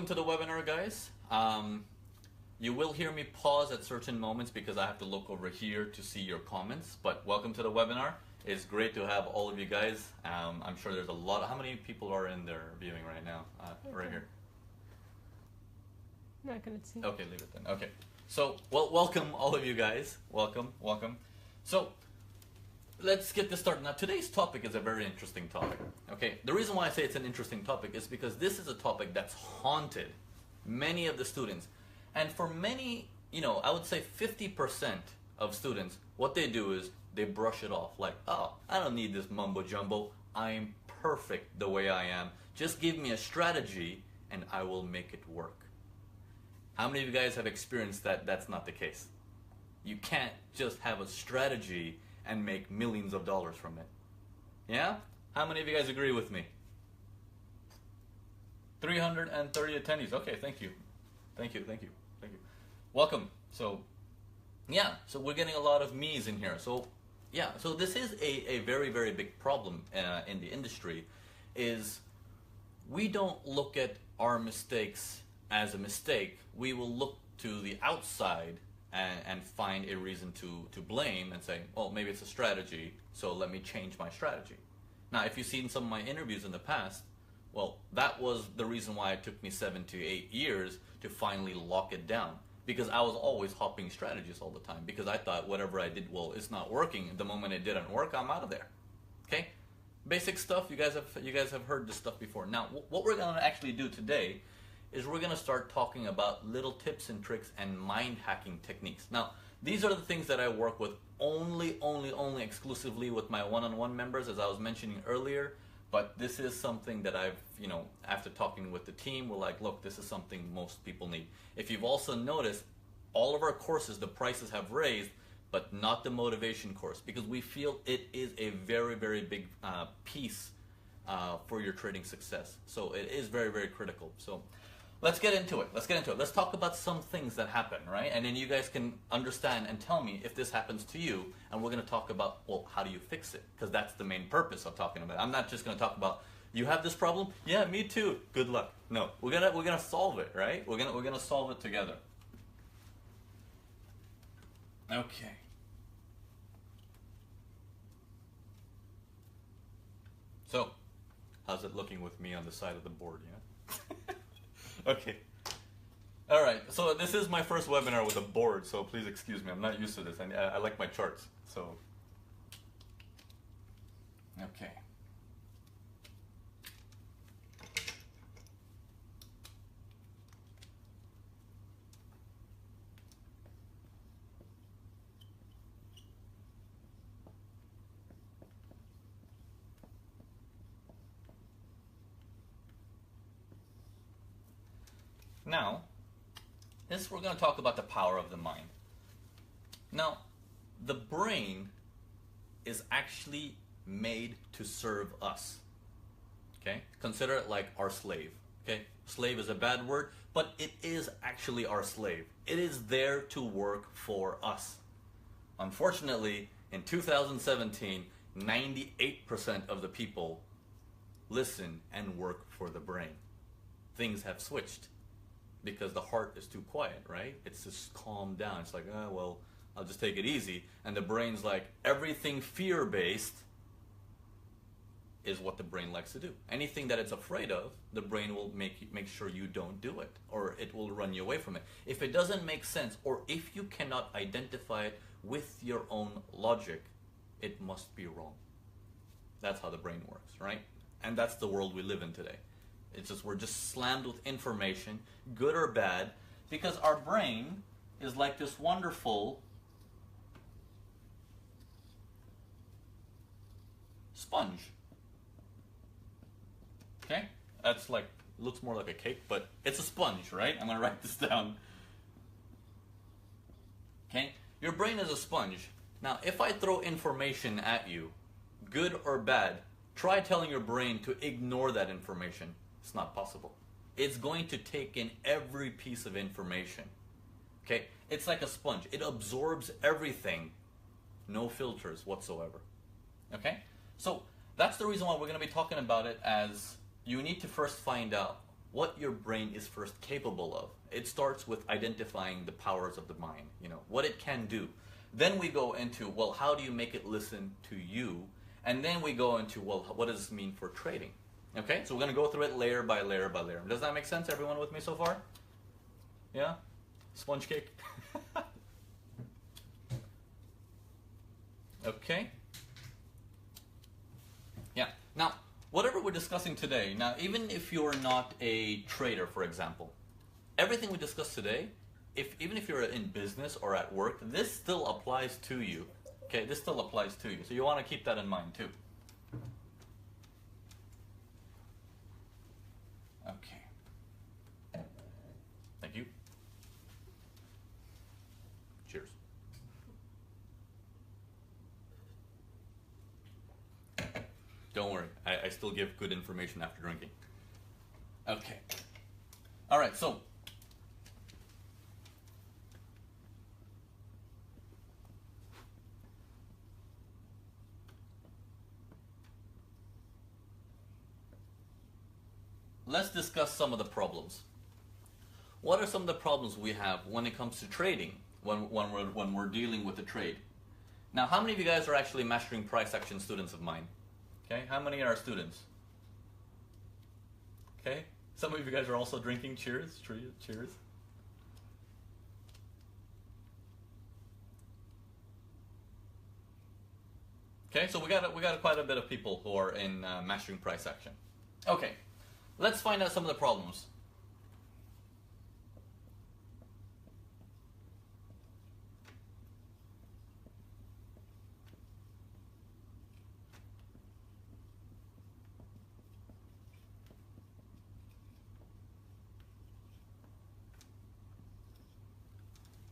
welcome to the webinar, guys. You will hear me pause at certain moments because I have to look over here to see your comments, but welcome to the webinar. It's great to have all of you guys. I'm sure there's a lot of, how many people are in there viewing right now? Right here. Not gonna see. Okay, leave it then. Okay. So, well, welcome all of you guys. Welcome, welcome. So, let's get this started. Now, today's topic is a very interesting topic. Okay, the reason why I say it's an interesting topic is because this is a topic that's haunted many of the students. And for many, I would say 50% of students, what they do is they brush it off like, oh, I don't need this mumbo jumbo. I'm perfect the way I am. Just give me a strategy and I will make it work. How many of you guys have experienced that that's not the case? You can't just have a strategy and make millions of dollars from it. Yeah? How many of you guys agree with me? 330 attendees. Okay, thank you. Thank you. Welcome. So, yeah, so we're getting a lot of me's in here. So, yeah, so this is a very, very big problem in the industry is we don't look at our mistakes as a mistake. We will look to the outside and find a reason to blame and say, oh, maybe it's a strategy, so let me change my strategy. Now, if you've seen some of my interviews in the past, well, that was the reason why it took me 7 to 8 years to finally lock it down, because I was always hopping strategies all the time, because I thought whatever I did, well, it's not working. The moment it didn't work, I'm out of there. Okay? Basic stuff, you guys have heard this stuff before. Now, what we're going to actually do today is we're going to start talking about little tips and tricks and mind hacking techniques. Now, these are the things that I work with only exclusively with my one-on-one members, as I was mentioning earlier. But this is something that I've, after talking with the team, we're like, look, this is something most people need. If you've also noticed, all of our courses, the prices have raised, but not the motivation course, because we feel it is a very, very big piece for your trading success. So it is very, very critical. So let's get into it. Let's talk about some things that happen, right? And then you guys can understand and tell me if this happens to you. And we're going to talk about, well, how do you fix it? Because that's the main purpose of talking about it. I'm not just going to talk about, you have this problem? Yeah, me too. Good luck. No, we're gonna solve it, right? We're gonna solve it together. Okay. So, how's it looking with me on the side of the board? Yeah. Okay. All right. So this is my first webinar with a board, so please excuse me. I'm not used to this. I like my charts. So, okay. Now, we're going to talk about the power of the mind. Now, the brain is actually made to serve us. Okay? Consider it like our slave. Okay? Slave is a bad word, but it is actually our slave. It is there to work for us. Unfortunately, in 2017, 98% of the people listen and work for the brain. Things have switched. Because the heart is too quiet, right? It's just calmed down. It's like, oh, well, I'll just take it easy. And the brain's like, everything fear-based is what the brain likes to do. Anything that it's afraid of, the brain will make sure you don't do it, or it will run you away from it. If it doesn't make sense, or if you cannot identify it with your own logic, it must be wrong. That's how the brain works, right? And that's the world we live in today. It's just, we're just slammed with information, good or bad, because our brain is like this wonderful sponge. Okay? That's like, looks more like a cake, but it's a sponge, right? I'm going to write this down. Okay? Your brain is a sponge. Now, if I throw information at you, good or bad, try telling your brain to ignore that information. It's not possible. It's going to take in every piece of information. Okay? It's like a sponge. It absorbs everything. No filters whatsoever. Okay? So that's the reason why we're going to be talking about it, as you need to first find out what your brain is first capable of. It starts with identifying the powers of the mind, what it can do. Then we go into, well, how do you make it listen to you? And then we go into, well, what does this mean for trading? Okay, so we're going to go through it layer by layer by layer. Does that make sense? Everyone with me so far? Yeah? Sponge cake? Okay. Yeah. Now, whatever we're discussing today, now even if you're not a trader, for example, everything we discussed today, even if you're in business or at work, this still applies to you. Okay, this still applies to you. So you want to keep that in mind too. Okay. Thank you. Cheers. Don't worry, I still give good information after drinking. Okay. All right, so let's discuss some of the problems. What are some of the problems we have when it comes to trading, when we're dealing with a trade? Now, how many of you guys are actually mastering price action students of mine? Okay, how many are students? Okay, some of you guys are also drinking. Cheers, cheers. Okay, so we got quite a bit of people who are in mastering price action. Okay, let's find out some of the problems.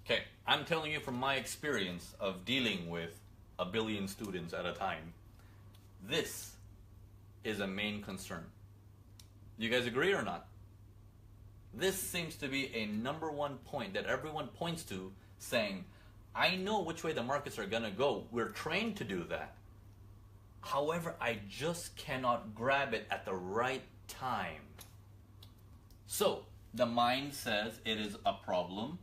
Okay, I'm telling you from my experience of dealing with 1 billion students at a time, this is a main concern. You guys agree or not? This seems to be a number one point that everyone points to, saying, I know which way the markets are going to go. We're trained to do that. However, I just cannot grab it at the right time. So, the mind says it is a problem.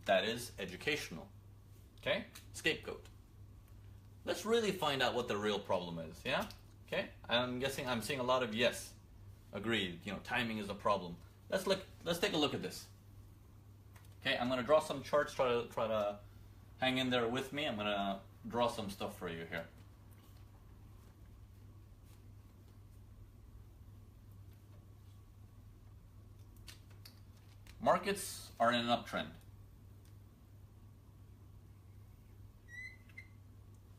That is educational. Okay? Scapegoat. Let's really find out what the real problem is, yeah? Okay? I'm guessing I'm seeing a lot of yes. Agreed. Timing is a problem. Let's take a look at this. Okay, I'm gonna draw some charts, try to hang in there with me. I'm gonna draw some stuff for you here. Markets are in an uptrend.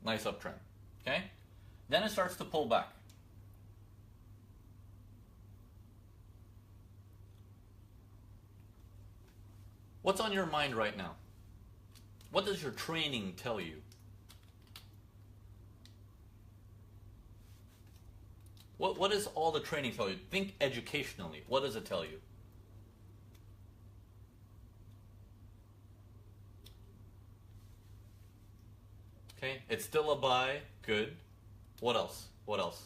Nice uptrend, okay? Then it starts to pull back. What's on your mind right now? What does your training tell you? What does all the training tell you? Think educationally. What does it tell you? Okay, it's still a buy. Good. What else? What else?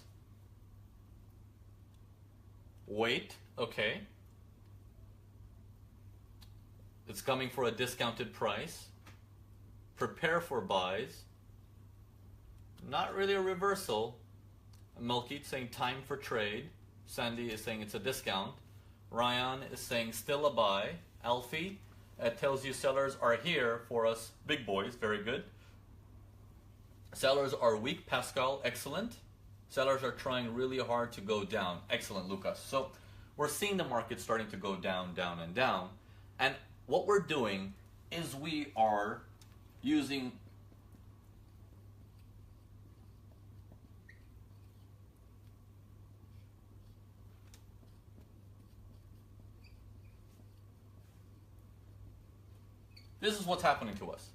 Wait. Okay. It's coming for a discounted price. Prepare for buys. Not really a reversal. Melkit saying time for trade. Sandy is saying it's a discount. Ryan is saying still a buy. Alfie tells you sellers are here for us big boys. Very good. Sellers are weak. Pascal, excellent. Sellers are trying really hard to go down. Excellent, Lucas. So we're seeing the market starting to go down, down, and down. And what we're doing is we are using this is what's happening to us.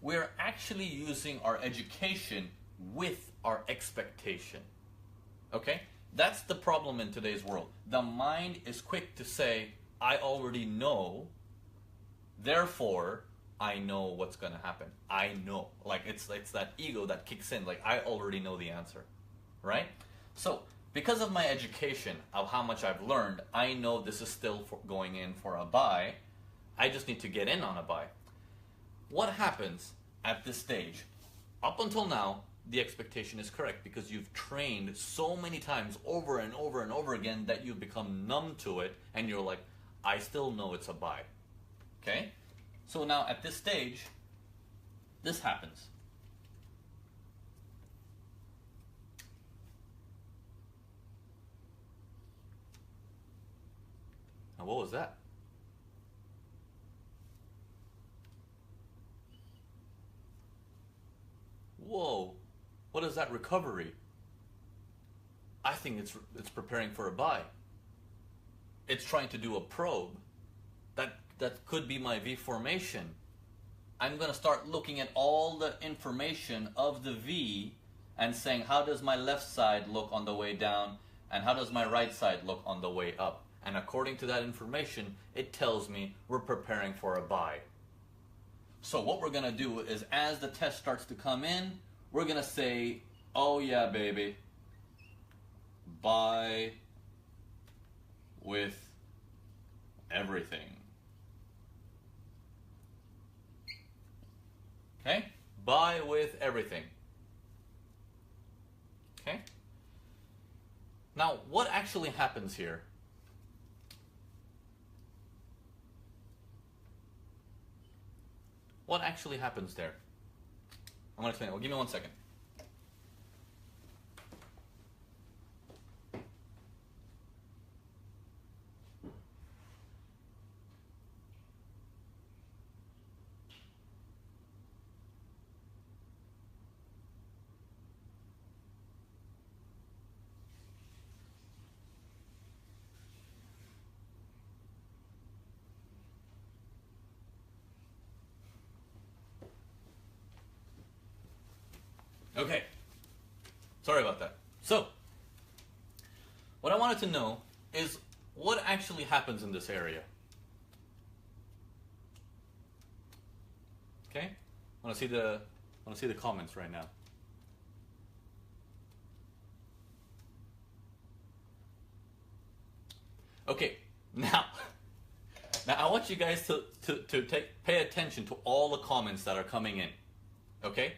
We're actually using our education with our expectation. Okay? That's the problem in today's world. The mind is quick to say, I already know, therefore, I know what's gonna happen. I know. Like it's that ego that kicks in. Like I already know the answer, right? So because of my education of how much I've learned, I know this is still going in for a buy. I just need to get in on a buy. What happens at this stage? Up until now, the expectation is correct because you've trained so many times over and over and over again that you've become numb to it and you're like, I still know it's a buy. Okay? So now at this stage, this happens. Now what was that? Whoa, what is that recovery? I think it's preparing for a buy. It's trying to do a probe. That could be my V formation. I'm going to start looking at all the information of the V and saying, how does my left side look on the way down and how does my right side look on the way up? And according to that information, it tells me we're preparing for a buy. So what we're going to do is as the test starts to come in, we're going to say, oh yeah, baby, buy with everything. Okay? Buy with everything. Okay? Now, what actually happens here? What actually happens there? I'm going to explain it. Well, give me 1 second. Okay. Sorry about that. So, what I wanted to know is what actually happens in this area. Okay? I want to see the comments right now. Okay. Now I want you guys to pay attention to all the comments that are coming in. Okay?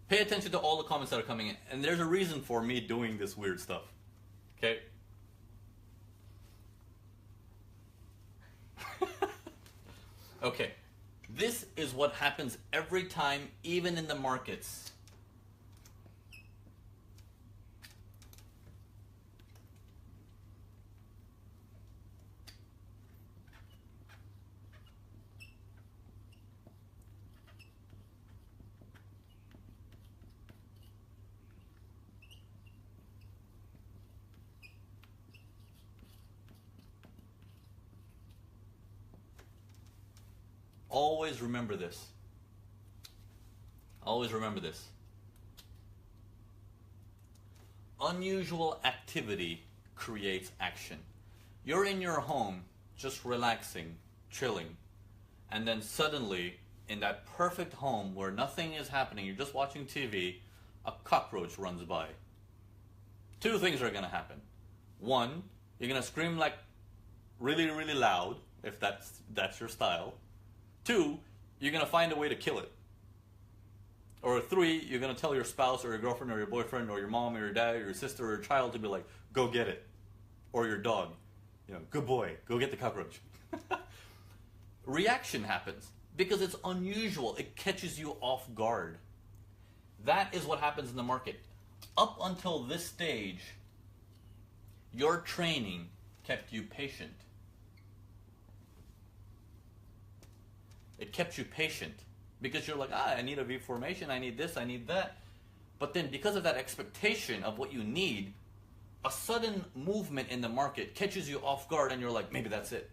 Pay attention to all the comments that are coming in. And there's a reason for me doing this weird stuff. Okay? Okay. This is what happens every time, even in the markets. Always remember this. Always remember this. Unusual activity creates action. You're in your home, just relaxing, chilling, and then suddenly, in that perfect home where nothing is happening, you're just watching TV, a cockroach runs by. Two things are going to happen. One, you're going to scream like really, really loud, if that's your style. Two, you're going to find a way to kill it. Or three, you're going to tell your spouse or your girlfriend or your boyfriend or your mom or your dad or your sister or your child to be like, go get it. Or your dog, good boy, go get the cockroach. Reaction happens because it's unusual. It catches you off guard. That is what happens in the market. Up until this stage, your training kept you patient. It kept you patient because you're like, I need a V formation, I need this, I need that. But then because of that expectation of what you need, a sudden movement in the market catches you off guard and you're like, maybe that's it.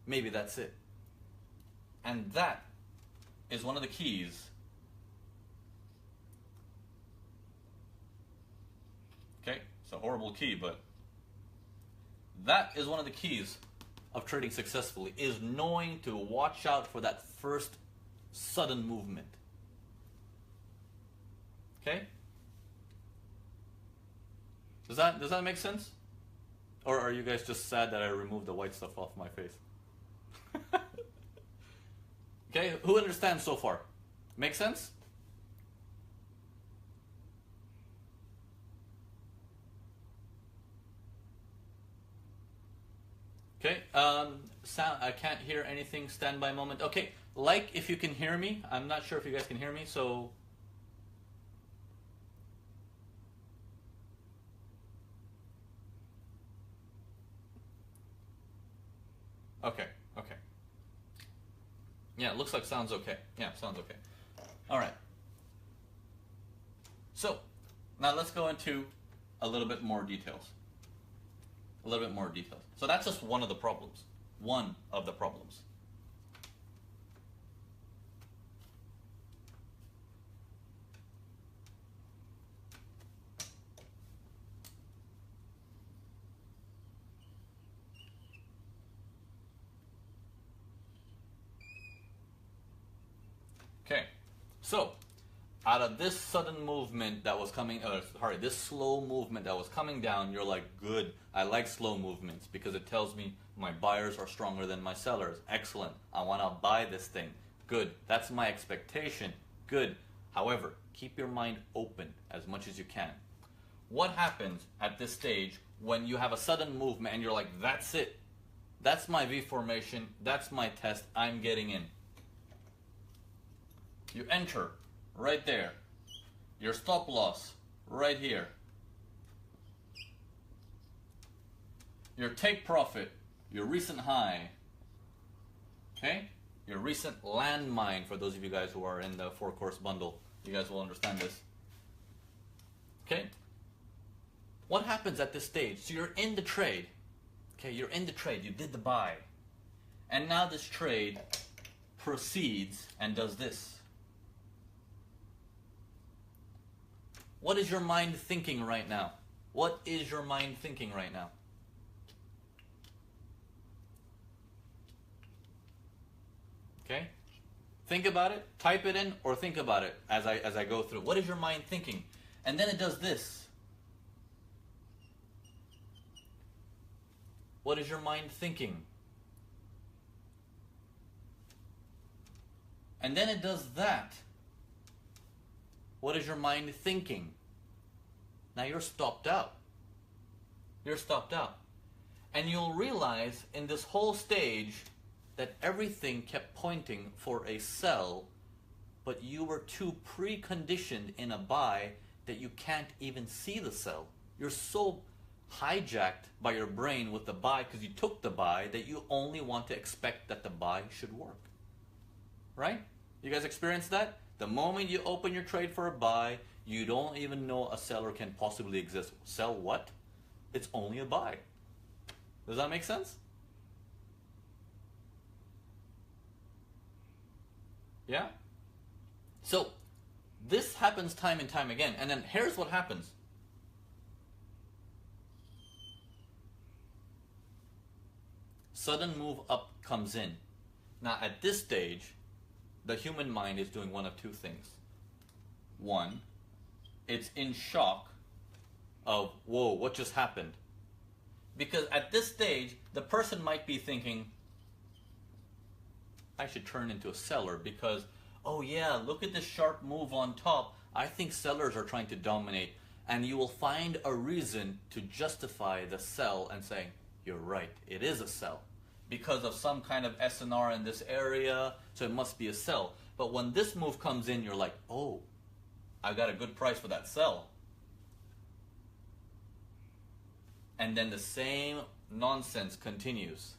Maybe that's it. And that is one of the keys. Okay, it's a horrible key, but that is one of the keys of trading successfully is knowing to watch out for that first sudden movement. Okay? Does that make sense? Or are you guys just sad that I removed the white stuff off my face? Okay, who understands so far? Make sense? Okay, sound, I can't hear anything, standby moment. Okay, like if you can hear me. I'm not sure if you guys can hear me, so... Okay, okay. Yeah, it looks like sounds okay. Yeah, sounds okay. All right. So, now let's go into a little bit more details. A little bit more details. So that's just one of the problems. One of the problems. Okay, so out of this sudden movement that was coming, this slow movement that was coming down, you're like, good, I like slow movements because it tells me my buyers are stronger than my sellers. Excellent, I want to buy this thing. Good, that's my expectation. Good. However, keep your mind open as much as you can. What happens at this stage when you have a sudden movement and you're like, that's it, that's my V formation, that's my test, I'm getting in? You enter right there. Your stop loss right here. Your take profit, your recent high. Okay? Your recent landmine, for those of you guys who are in the 4-course bundle. You guys will understand this. Okay? What happens at this stage? So you're in the trade. Okay, you're in the trade. You did the buy. And now this trade proceeds and does this. What is your mind thinking right now? What is your mind thinking right now? Okay? Think about it, type it in, or think about it as I go through. What is your mind thinking? And then it does this. What is your mind thinking? And then it does that. What is your mind thinking? Now you're stopped out. You're stopped out. And you'll realize in this whole stage that everything kept pointing for a sell, but you were too preconditioned in a buy that you can't even see the sell. You're so hijacked by your brain with the buy because you took the buy that you only want to expect that the buy should work. Right? You guys experience that? The moment you open your trade for a buy, you don't even know a seller can possibly exist. Sell what? It's only a buy. Does that make sense? Yeah? So, this happens time and time again. And then here's what happens. Sudden move up comes in. Now at this stage, the human mind is doing one of two things. One, it's in shock of, whoa, what just happened? Because at this stage, the person might be thinking, I should turn into a seller because, oh yeah, look at this sharp move on top. I think sellers are trying to dominate. And you will find a reason to justify the sell and saying, you're right, it is a sell. Because of some kind of SNR in this area, so it must be a sell. But when this move comes in, you're like, oh, I got a good price for that sell. And then the same nonsense continues.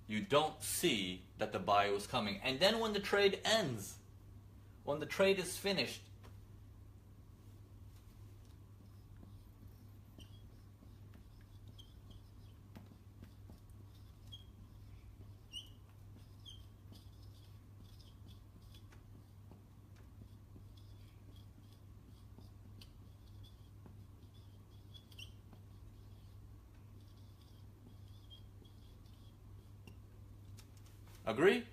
You don't see that the buy was coming. And then when the trade ends, when the trade is finished, Agree?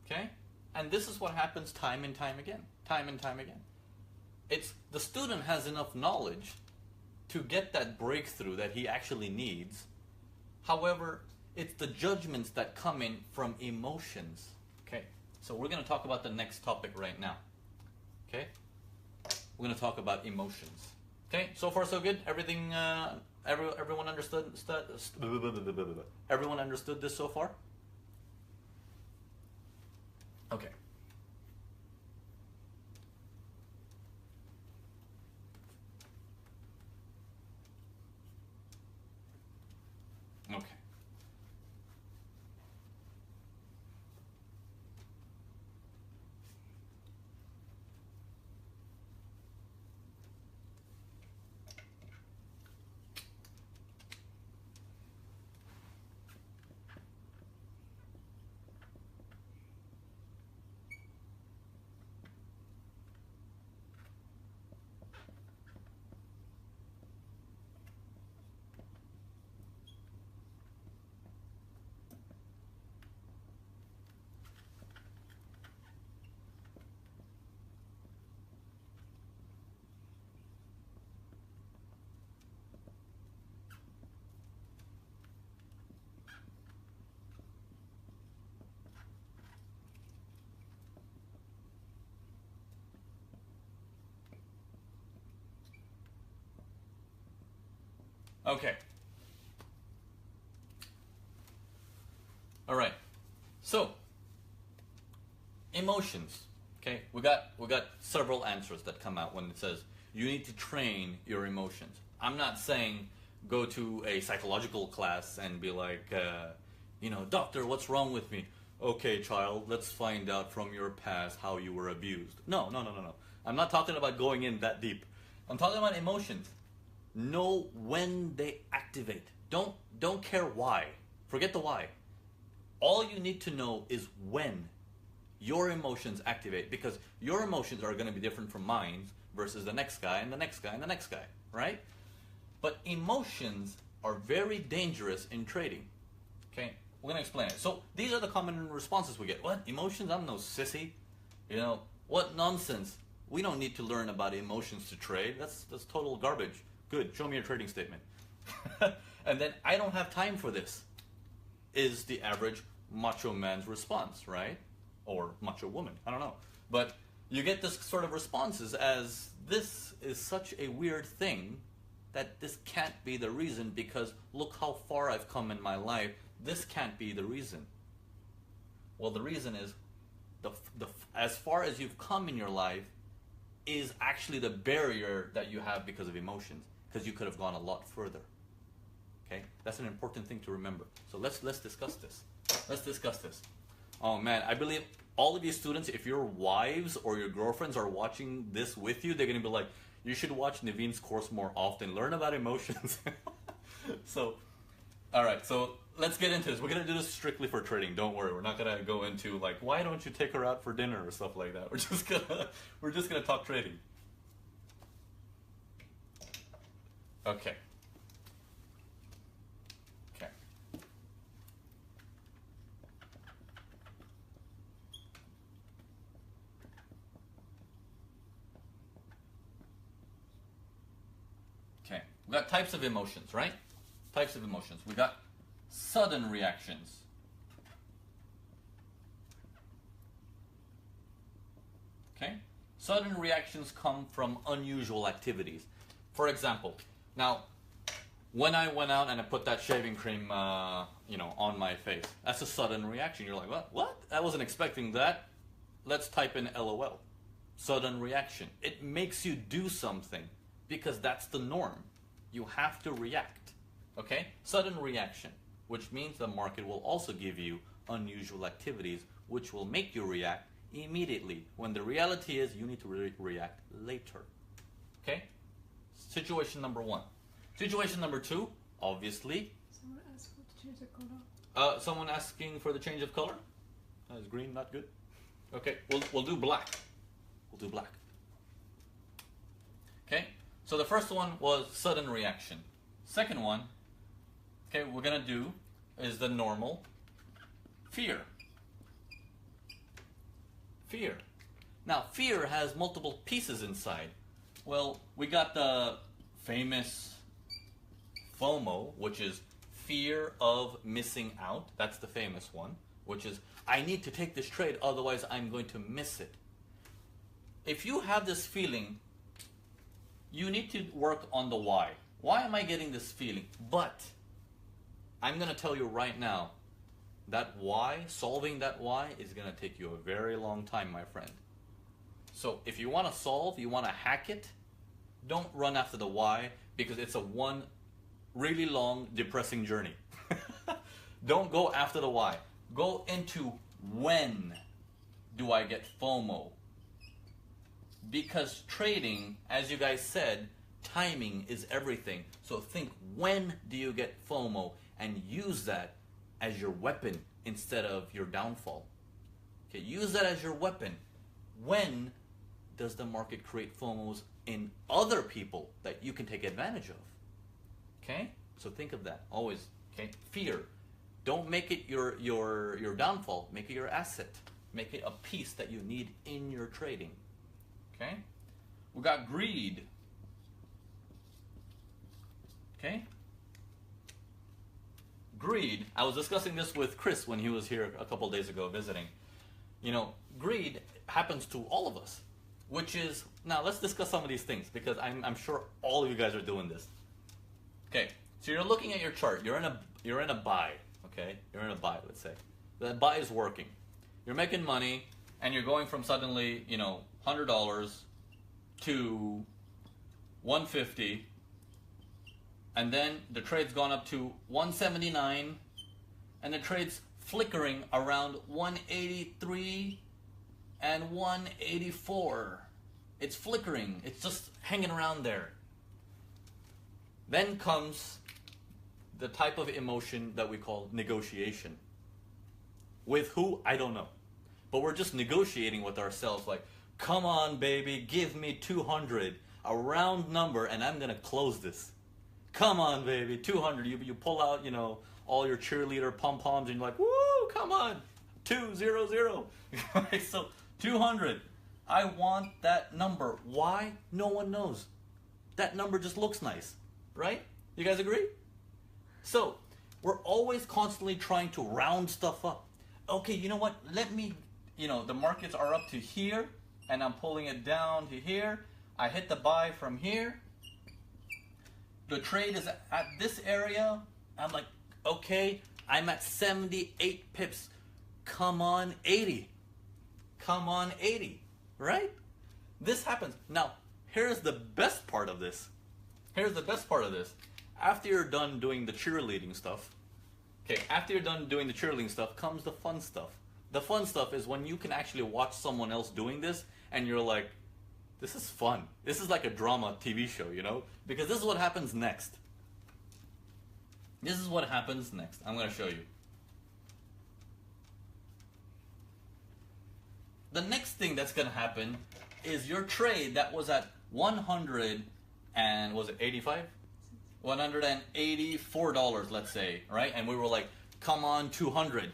Okay? And this is what happens time and time again. Time and time again. It's the student has enough knowledge to get that breakthrough that he actually needs. However, it's the judgments that come in from emotions. Okay? So we're going to talk about the next topic right now. Okay? We're going to talk about emotions. Okay? So far so good? Everything everyone understood everyone understood this so far? Okay. Okay. Okay. All right. So, emotions. Okay, we got several answers that come out when it says you need to train your emotions. I'm not saying go to a psychological class and be like, doctor, what's wrong with me? Okay, child, let's find out from your past how you were abused. No. I'm not talking about going in that deep. I'm talking about emotions. Know when they activate. Don't care why. Forget the why. All you need to know is when your emotions activate, because your emotions are going to be different from mine versus the next guy and the next guy and the next guy, right? But emotions are very dangerous in trading. Okay, we're going to explain it. So these are the common responses we get. What? Emotions? I'm no sissy. What nonsense. We don't need to learn about emotions to trade. That's total garbage. Good, show me your trading statement. And then, I don't have time for this, is the average macho man's response, right? Or macho woman, I don't know. But you get this sort of responses as, this is such a weird thing that this can't be the reason, because look how far I've come in my life. This can't be the reason. Well, the reason is, as far as you've come in your life is actually the barrier that you have because of emotions, because you could have gone a lot further. Okay, that's an important thing to remember. So let's discuss this. Let's discuss this. Oh man, I believe all of you students, if your wives or your girlfriends are watching this with you, they're gonna be like, you should watch Naveen's course more often. Learn about emotions. So, all right. So let's get into this. We're gonna do this strictly for trading. Don't worry. We're not gonna go into like, why don't you take her out for dinner or stuff like that. We're just gonna talk trading. Okay. Okay. Okay. We got types of emotions, right? Types of emotions. We got sudden reactions. Okay? Sudden reactions come from unusual activities. For example, now, when I went out and I put that shaving cream, on my face, that's a sudden reaction. You're like, what? What? I wasn't expecting that. Let's type in LOL. Sudden reaction. It makes you do something because that's the norm. You have to react. Okay? Sudden reaction, which means the market will also give you unusual activities, which will make you react immediately, when the reality is you need to react later. Okay? Situation number one. Situation number two, obviously. Someone asked for the change of color. Someone asking for the change of color? Is green not good? Okay, we'll do black. We'll do black. Okay, So the first one was sudden reaction. Second one, okay, we're gonna do is the normal fear. Fear. Now, fear has multiple pieces inside. Well, we got the famous FOMO, which is fear of missing out. That's the famous one, which is, I need to take this trade, otherwise I'm going to miss it. If you have this feeling, you need to work on the why. Why am I getting this feeling? But I'm going to tell you right now, that why, solving that why, is going to take you a very long time, my friend. So if you want to solve, you want to hack it, don't run after the why, because it's a one really long, depressing journey. Don't go after the why. Go into when do I get FOMO? Because trading, as you guys said, timing is everything. So think, when do you get FOMO? And use that as your weapon instead of your downfall. Okay, use that as your weapon. When does the market create FOMOs in other people that you can take advantage of? Okay? So think of that always. Okay? Fear. Don't make it your downfall. Make it your asset. Make it a piece that you need in your trading. Okay? We got greed. Okay? Greed. I was discussing this with Chris when he was here a couple days ago visiting. You know, greed happens to all of us. Which is, now let's discuss some of these things, because I'm sure all of you guys are doing this. Okay, so you're looking at your chart. You're in a buy. Okay, you're in a buy. Let's say the buy is working. You're making money, and you're going from suddenly, you know, $100 to $150, and then the trade's gone up to $179, and the trade's flickering around 183 and 184. It's flickering. It's just hanging around there. Then comes the type of emotion that we call negotiation. With who? I don't know. But we're just negotiating with ourselves like, come on, baby, give me 200, a round number, and I'm going to close this. Come on, baby, 200. You pull out, you know, all your cheerleader pom-poms, and you're like, woo, come on, 200. So 200. I want that number. Why? No one knows. That number just looks nice, right? You guys agree? So we're always constantly trying to round stuff up. Okay, you know what? Let me, you know, the markets are up to here, and I'm pulling it down to here. I hit the buy from here. The trade is at this area. I'm like, okay, I'm at 78 pips. Come on, 80. Come on, 80, right? This happens. Now, here's the best part of this. Here's the best part of this. After you're done doing the cheerleading stuff, okay, after you're done doing the cheerleading stuff comes the fun stuff. The fun stuff is when you can actually watch someone else doing this and you're like, this is fun. This is like a drama TV show, you know? Because this is what happens next. This is what happens next. I'm going to show you. The next thing that's going to happen is your trade that was at 100 and, was it 85? $184, let's say, right? And we were like, come on, 200.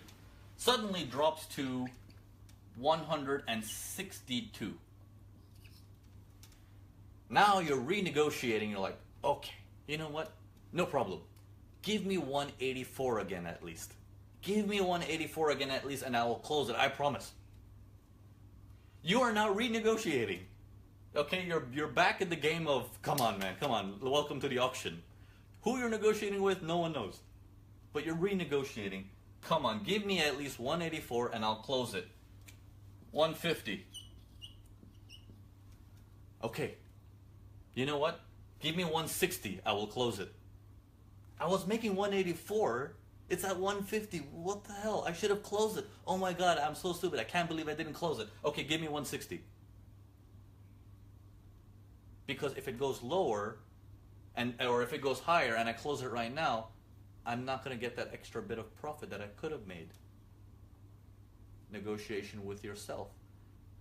Suddenly drops to 162. Now you're renegotiating. You're like, okay, you know what? No problem. Give me 184 again at least. Give me 184 again at least, and I will close it. I promise. You are now renegotiating. Okay, you're back in the game of, come on, man, come on. Welcome to the auction. Who you're negotiating with, no one knows. But you're renegotiating. Come on, give me at least 184 and I'll close it. 150. Okay. You know what? Give me 160, I will close it. I was making 184. It's at 150. What the hell? I should have closed it. Oh my God, I'm so stupid. I can't believe I didn't close it. Okay, give me 160. Because if it goes lower, or if it goes higher and I close it right now, I'm not going to get that extra bit of profit that I could have made. Negotiation with yourself.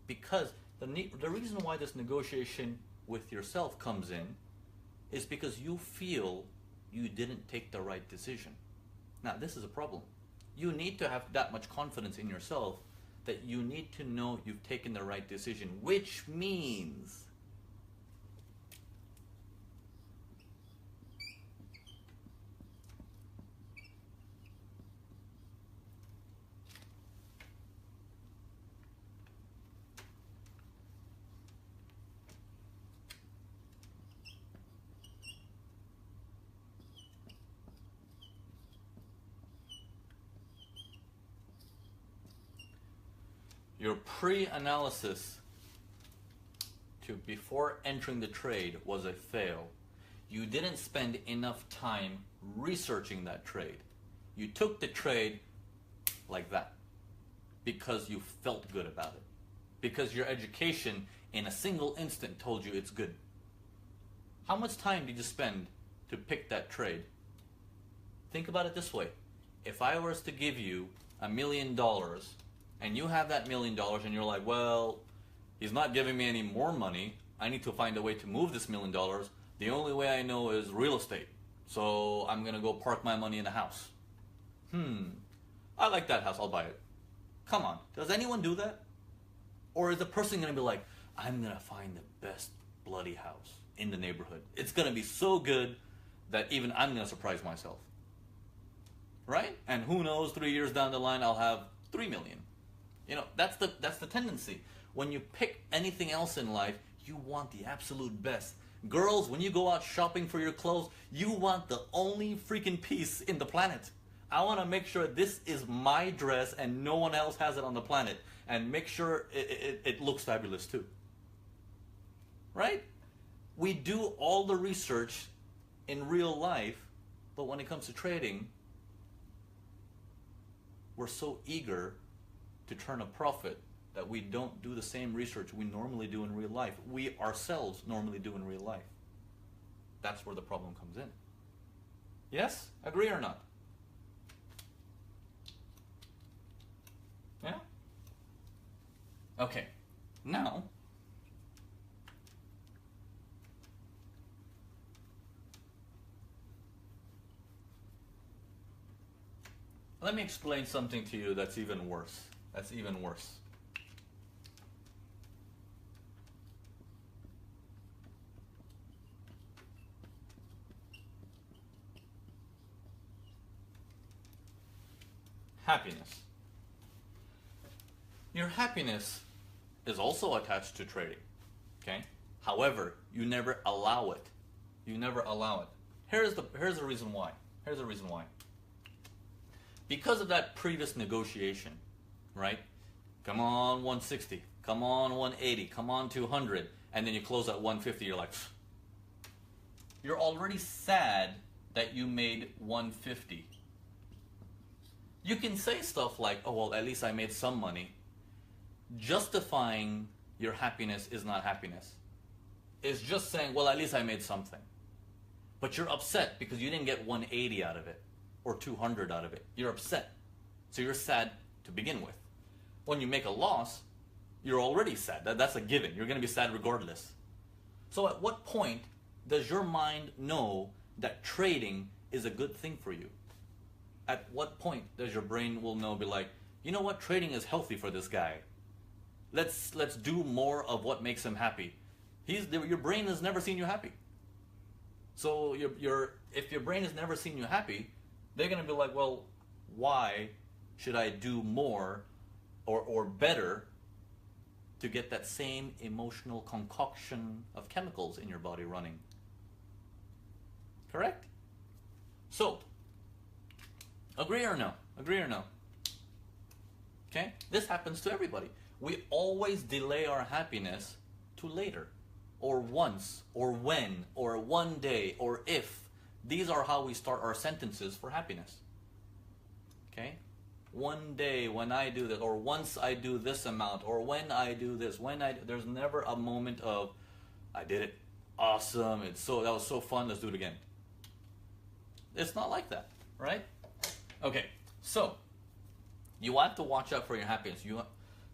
Because the reason why this negotiation with yourself comes in is because you feel you didn't take the right decision. Now, this is a problem. You need to have that much confidence in yourself that you need to know you've taken the right decision, which means your pre-analysis to before entering the trade was a fail. You didn't spend enough time researching that trade. You took the trade like that because you felt good about it. Because your education in a single instant told you it's good. How much time did you spend to pick that trade? Think about it this way. If I was to give you $1 million and you have that $1 million and you're like, well, he's not giving me any more money. I need to find a way to move this $1 million. The only way I know is real estate. So I'm going to go park my money in a house. I like that house. I'll buy it. Come on. Does anyone do that? Or is the person going to be like, I'm going to find the best bloody house in the neighborhood. It's going to be so good that even I'm going to surprise myself. Right? And who knows, 3 years down the line, I'll have 3 million. You know, that's the tendency. When you pick anything else in life, you want the absolute best. Girls, when you go out shopping for your clothes, you want the only freaking piece in the planet. I want to make sure this is my dress and no one else has it on the planet. And make sure it looks fabulous too. Right? We do all the research in real life, but when it comes to trading, we're so eager to turn a profit that we don't do the same research we normally do in real life. We ourselves normally do in real life. That's where the problem comes in. Yes? Agree or not? Yeah? Okay. Now, let me explain something to you that's even worse. That's even worse. Happiness. Your happiness is also attached to trading. Okay? However, you never allow it. You never allow it. Here's the reason why. Here's the reason why. Because of that previous negotiation, right? Come on 160, come on 180, come on 200, and then you close at 150, you're like, you're already sad that you made 150. You can say stuff like, oh, well, at least I made some money. Justifying your happiness is not happiness. It's just saying, well, at least I made something. But you're upset because you didn't get 180 out of it or 200 out of it. You're upset. So you're sad to begin with. When you make a loss, you're already sad. That's a given. You're going to be sad regardless. So at what point does your mind know that trading is a good thing for you? At what point does your brain will know, be like, you know what, trading is healthy for this guy. Let's do more of what makes him happy. Your brain has never seen you happy. So if your brain has never seen you happy, they're going to be like, well, why should I do more or better to get that same emotional concoction of chemicals in your body running? Correct? So, agree or no? Agree or no? Okay? This happens to everybody. We always delay our happiness to later, or once, or when, or one day, or if. These are how we start our sentences for happiness. Okay? One day when I do this, or once I do this amount, or when I do this, there's never a moment of, I did it, awesome, that was so fun, let's do it again. It's not like that, right? Okay, so you have to watch out for your happiness.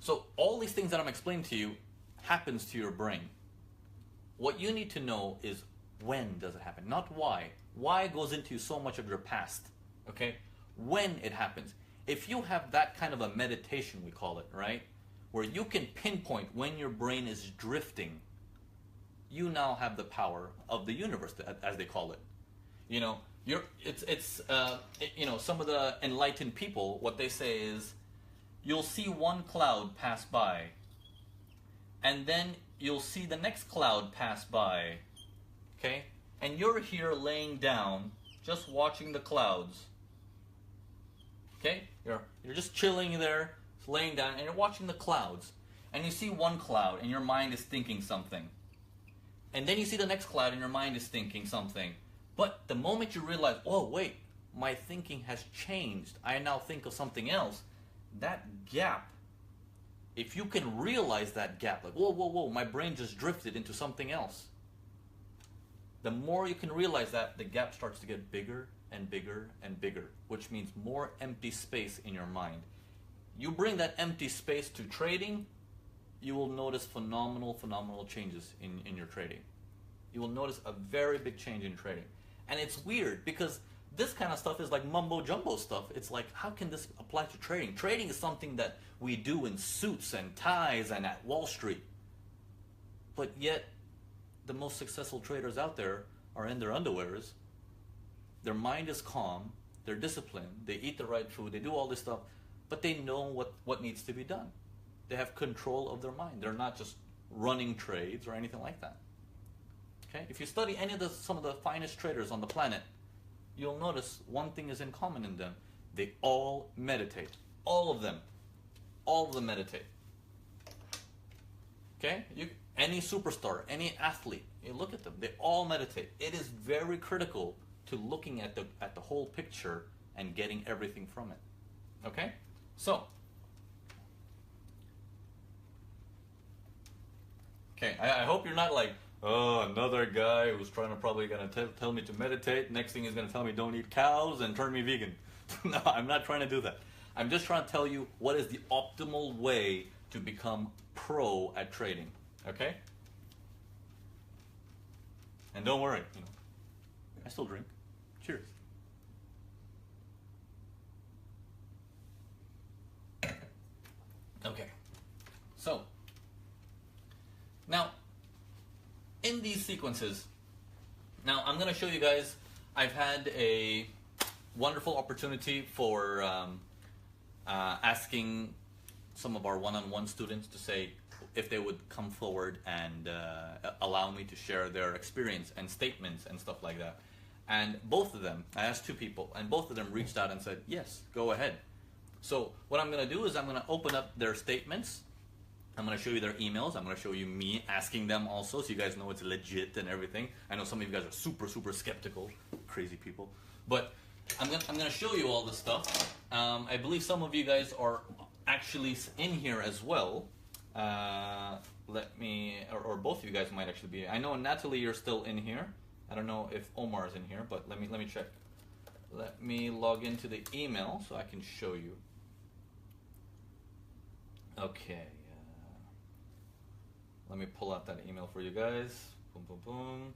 So all these things that I'm explaining to you happens to your brain. What you need to know is when does it happen? Not why. Why goes into so much of your past. Okay? When it happens. If you have that kind of a meditation, we call it, right? Where you can pinpoint when your brain is drifting, you now have the power of the universe, as they call it. You know, some of the enlightened people, what they say is, you'll see one cloud pass by, and then you'll see the next cloud pass by, okay? And you're here laying down, just watching the clouds, okay? You're just chilling there, laying down, and you're watching the clouds. And you see one cloud, and your mind is thinking something. And then you see the next cloud, and your mind is thinking something. But the moment you realize, oh, wait, my thinking has changed. I now think of something else. That gap, if you can realize that gap, like, whoa, whoa, whoa, my brain just drifted into something else. The more you can realize that, the gap starts to get bigger and bigger and bigger, which means more empty space in your mind. You bring that empty space to trading, you will notice phenomenal changes in your trading. You will notice a very big change in trading. And it's weird because this kind of stuff is like mumbo jumbo stuff. It's like, how can this apply to trading? Trading is something that we do in suits and ties and at Wall Street. But yet, the most successful traders out there are in their underwears. Their mind is calm. They're disciplined. They eat the right food. They do all this stuff. But they know what needs to be done. They have control of their mind. They're not just running trades or anything like that. Okay? If you study some of the finest traders on the planet, you'll notice one thing is in common in them. They all meditate. All of them. All of them meditate. Okay? Any superstar, any athlete, you look at them, they all meditate. It is very critical to looking at the whole picture and getting everything from it. Okay? So, okay, I hope you're not like, oh, another guy who's probably going to tell me to meditate. Next thing he's going to tell me don't eat cows and turn me vegan. No, I'm not trying to do that. I'm just trying to tell you what is the optimal way to become pro at trading. Okay? And don't worry, I still drink. Cheers. Okay. So, now, in these sequences, now I'm going to show you guys, I've had a wonderful opportunity for asking some of our one-on-one students to say if they would come forward and allow me to share their experience and statements and stuff like that. And both of them, I asked two people, and both of them reached out and said, yes, go ahead. So what I'm going to do is I'm going to open up their statements. I'm going to show you their emails. I'm going to show you me asking them also, so you guys know it's legit and everything. I know some of you guys are super skeptical, crazy people. But I'm going to show you all this stuff. I believe some of you guys are actually in here as well. Let me, or both of you guys might actually be. I know Natalie, you're still in here. I don't know if Omar is in here, but let me check. Let me log into the email so I can show you. Okay. Let me pull out that email for you guys. Boom, boom, boom.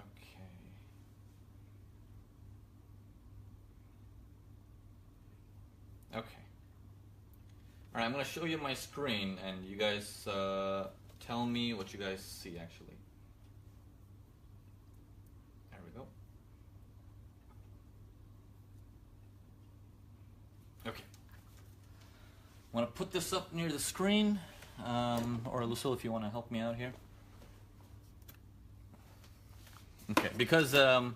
Okay. Okay. All right, I'm going to show you my screen, and you guys tell me what you guys see, actually. There we go. Okay. I want to put this up near the screen, or Lucille, if you want to help me out here. Okay, because, okay,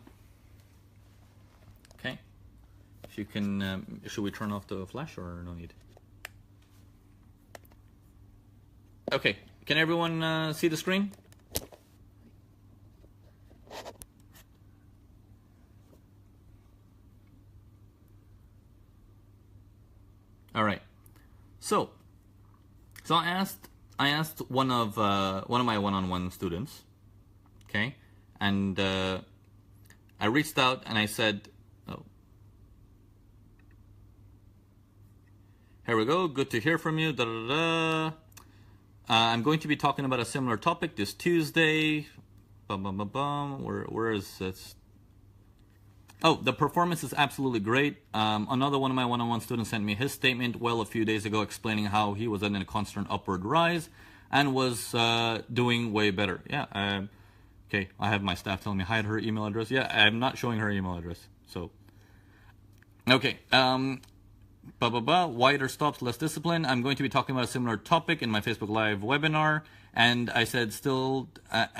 if you can, should we turn off the flash or no need? Okay, can everyone see the screen? All right. So I asked one of my one-on-one students, okay, and I reached out and I said, oh, here we go, good to hear from you, da da da. I'm going to be talking about a similar topic this Tuesday. Where is this? Oh, the performance is absolutely great. Another one of my one-on-one students sent me his statement a few days ago explaining how he was in a constant upward rise and was doing way better. Yeah. Okay, I have my staff telling me hide her email address. Yeah, I'm not showing her email address. So, okay. Wider stops, less discipline. I'm going to be talking about a similar topic in my Facebook Live webinar. And I said,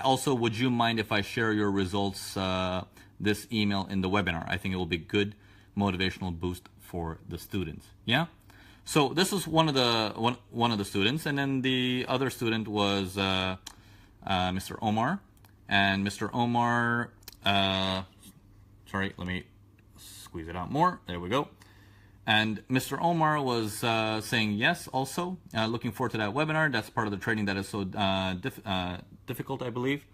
also, would you mind if I share your results, this email in the webinar? I think it will be good motivational boost for the students. Yeah. So this is one of the students, and then the other student was Mr. Omar, and Mr. Omar. Sorry, let me squeeze it out more. There we go. And Mr. Omar was saying yes, also. Looking forward to that webinar. That's part of the training that is so difficult, I believe.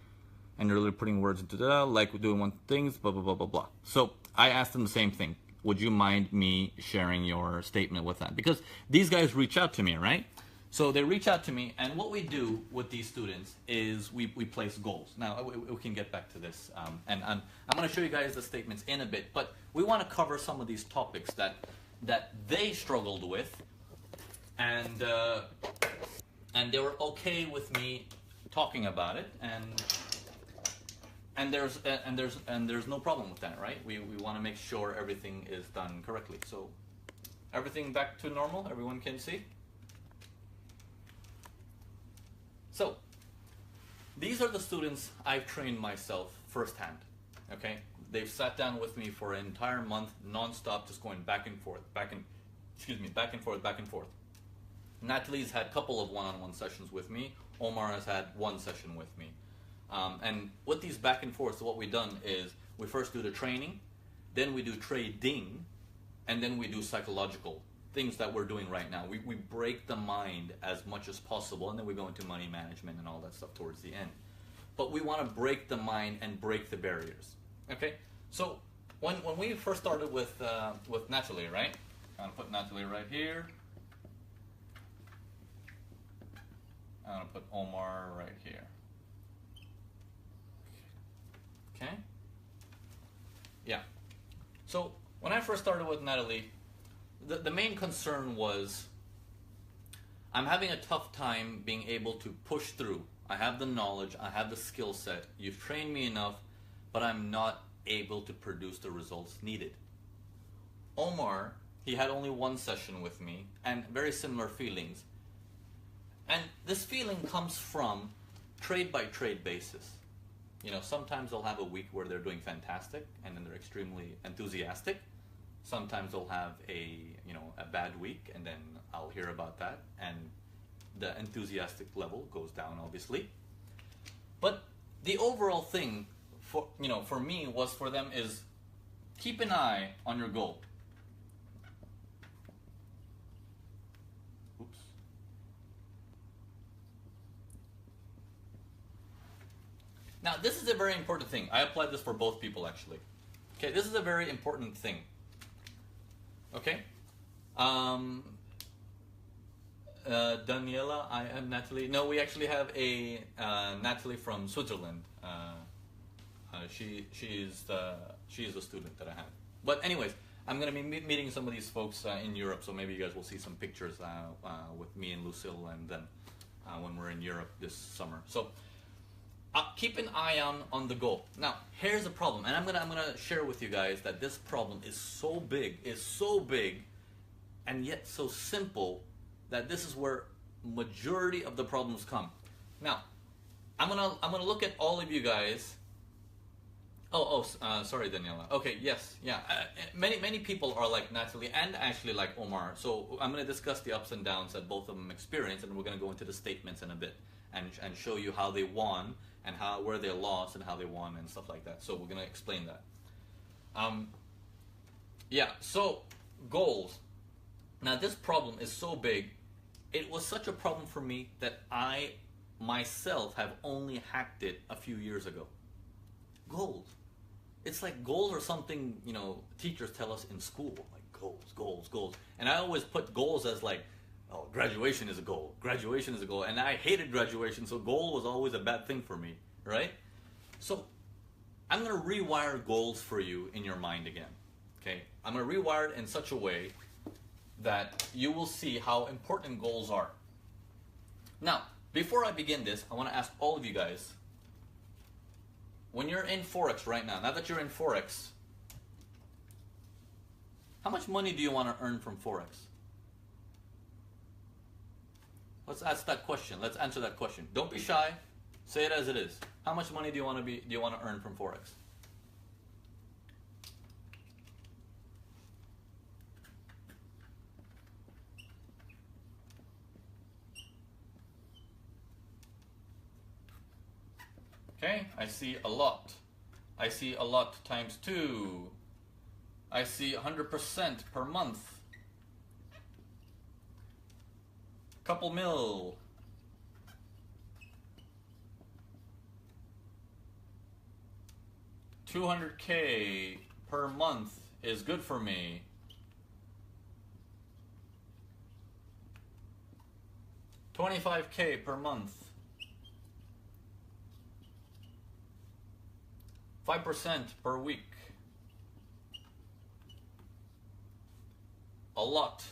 And you're really putting words into that, like doing one things, blah, blah, blah, blah, blah. So I asked them the same thing. Would you mind me sharing your statement with that? Because these guys reach out to me, right? So they reach out to me, and what we do with these students is we place goals. Now, we can get back to this, and I'm going to show you guys the statements in a bit, but we want to cover some of these topics that they struggled with, and they were okay with me talking about it, and there's no problem with that, right? We want to make sure everything is done correctly. So everything back to normal. Everyone can see. So these are the students I've trained myself firsthand. Okay. They've sat down with me for an entire month, non-stop, just going back and forth, back and forth. Natalie's had a couple of one-on-one sessions with me. Omar has had one session with me. And with these back and forths, what we've done is we first do the training, then we do trading, and then we do psychological things that we're doing right now. We break the mind as much as possible, and then we go into money management and all that stuff towards the end. But we want to break the mind and break the barriers. Okay, so when we first started with Natalie, right? I'm gonna put Natalie right here. I'm gonna put Omar right here. Okay. Yeah. So when I first started with Natalie, the main concern was I'm having a tough time being able to push through. I have the knowledge, I have the skill set. You've trained me enough, but I'm not able to produce the results needed. Omar, he had only one session with me and very similar feelings. And this feeling comes from trade by trade basis. You know, sometimes they'll have a week where they're doing fantastic and then they're extremely enthusiastic. Sometimes they'll have a bad week and then I'll hear about that and the enthusiastic level goes down, obviously. But the overall thing for me was for them is keep an eye on your goal. Oops. Now, this is a very important thing. I applied this for both people, actually. Okay, this is a very important thing. Okay? Daniela, I am Natalie. No, we actually have a Natalie from Switzerland. She is the student that I have. But anyways, I'm going to be meeting some of these folks in Europe, so maybe you guys will see some pictures with me and Lucille, and then when we're in Europe this summer. So keep an eye on the goal. Now, here's the problem, and I'm gonna share with you guys that this problem is so big, and yet so simple that this is where majority of the problems come. Now, I'm gonna look at all of you guys. Sorry, Daniela. Okay, yes, yeah. Many people are like Natalie and actually like Omar. So I'm going to discuss the ups and downs that both of them experience, and we're going to go into the statements in a bit and show you how they won and where they lost and how they won and stuff like that. So we're going to explain that. So goals. Now this problem is so big. It was such a problem for me that I myself have only hacked it a few years ago. Goals. It's like goals are something, teachers tell us in school, like goals. And I always put goals as like, oh, graduation is a goal. Graduation is a goal. And I hated graduation, so goal was always a bad thing for me, right? So I'm going to rewire goals for you in your mind again, okay? I'm going to rewire it in such a way that you will see how important goals are. Now, before I begin this, I want to ask all of you guys, when you're in Forex right now that you're in Forex, how much money do you want to earn from Forex? Let's ask that question. Let's answer that question. Don't be shy. Say it as it is. How much money do you want to earn from Forex? Okay, I see a lot. I see a lot times 2. I see 100% per month. Couple mil. $200K per month is good for me. $25K per month. 5% per week. A lot.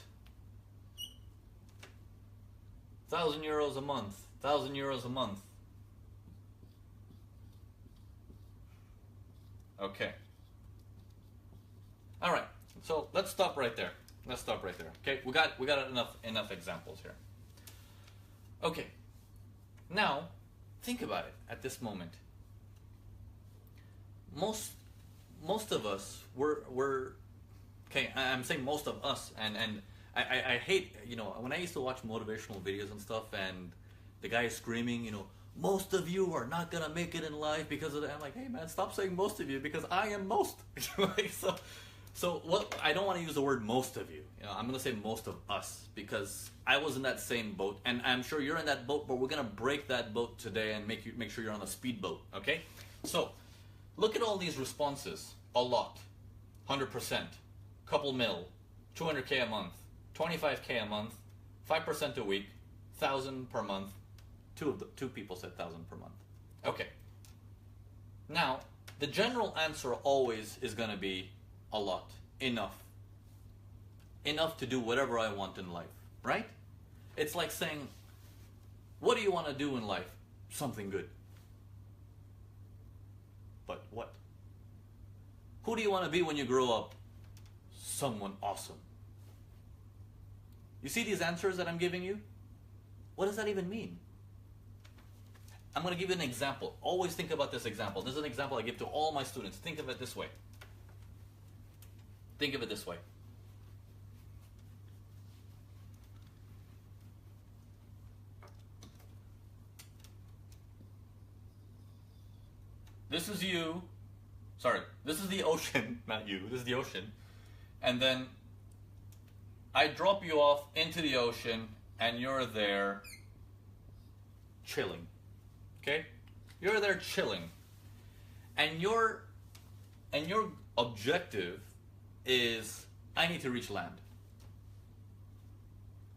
1,000 euros a month. 1,000 euros a month. Okay. All right. So let's stop right there. Let's stop right there. Okay. We got enough examples here. Okay. Now, think about it at this moment. Most of us we're okay. I'm saying most of us, and I hate, you know, when I used to watch motivational videos and stuff, and the guy is screaming, you know, most of you are not gonna make it in life because of that. I'm like, hey man, stop saying most of you, because I am most. Like, so what? I don't want to use the word most of you. You know, I'm gonna say most of us, because I was in that same boat, and I'm sure you're in that boat. But we're gonna break that boat today and make sure you're on a speedboat. Okay? So look at all these responses. A lot, 100%, couple mil, 200K a month, 25K a month, 5% a week, 1,000 per month. Two people said 1,000 per month. Okay. Now, the general answer always is going to be a lot. Enough. Enough to do whatever I want in life, right? It's like saying, what do you want to do in life? Something good. But what? Who do you want to be when you grow up? Someone awesome. You see these answers that I'm giving you? What does that even mean? I'm going to give you an example. Always think about this example. This is an example I give to all my students. Think of it this way. Think of it this way. This is you. Sorry, this is the ocean, not you. This is the ocean. And then I drop you off into the ocean, and you're there chilling. Okay? You're there chilling. And your objective is, I need to reach land.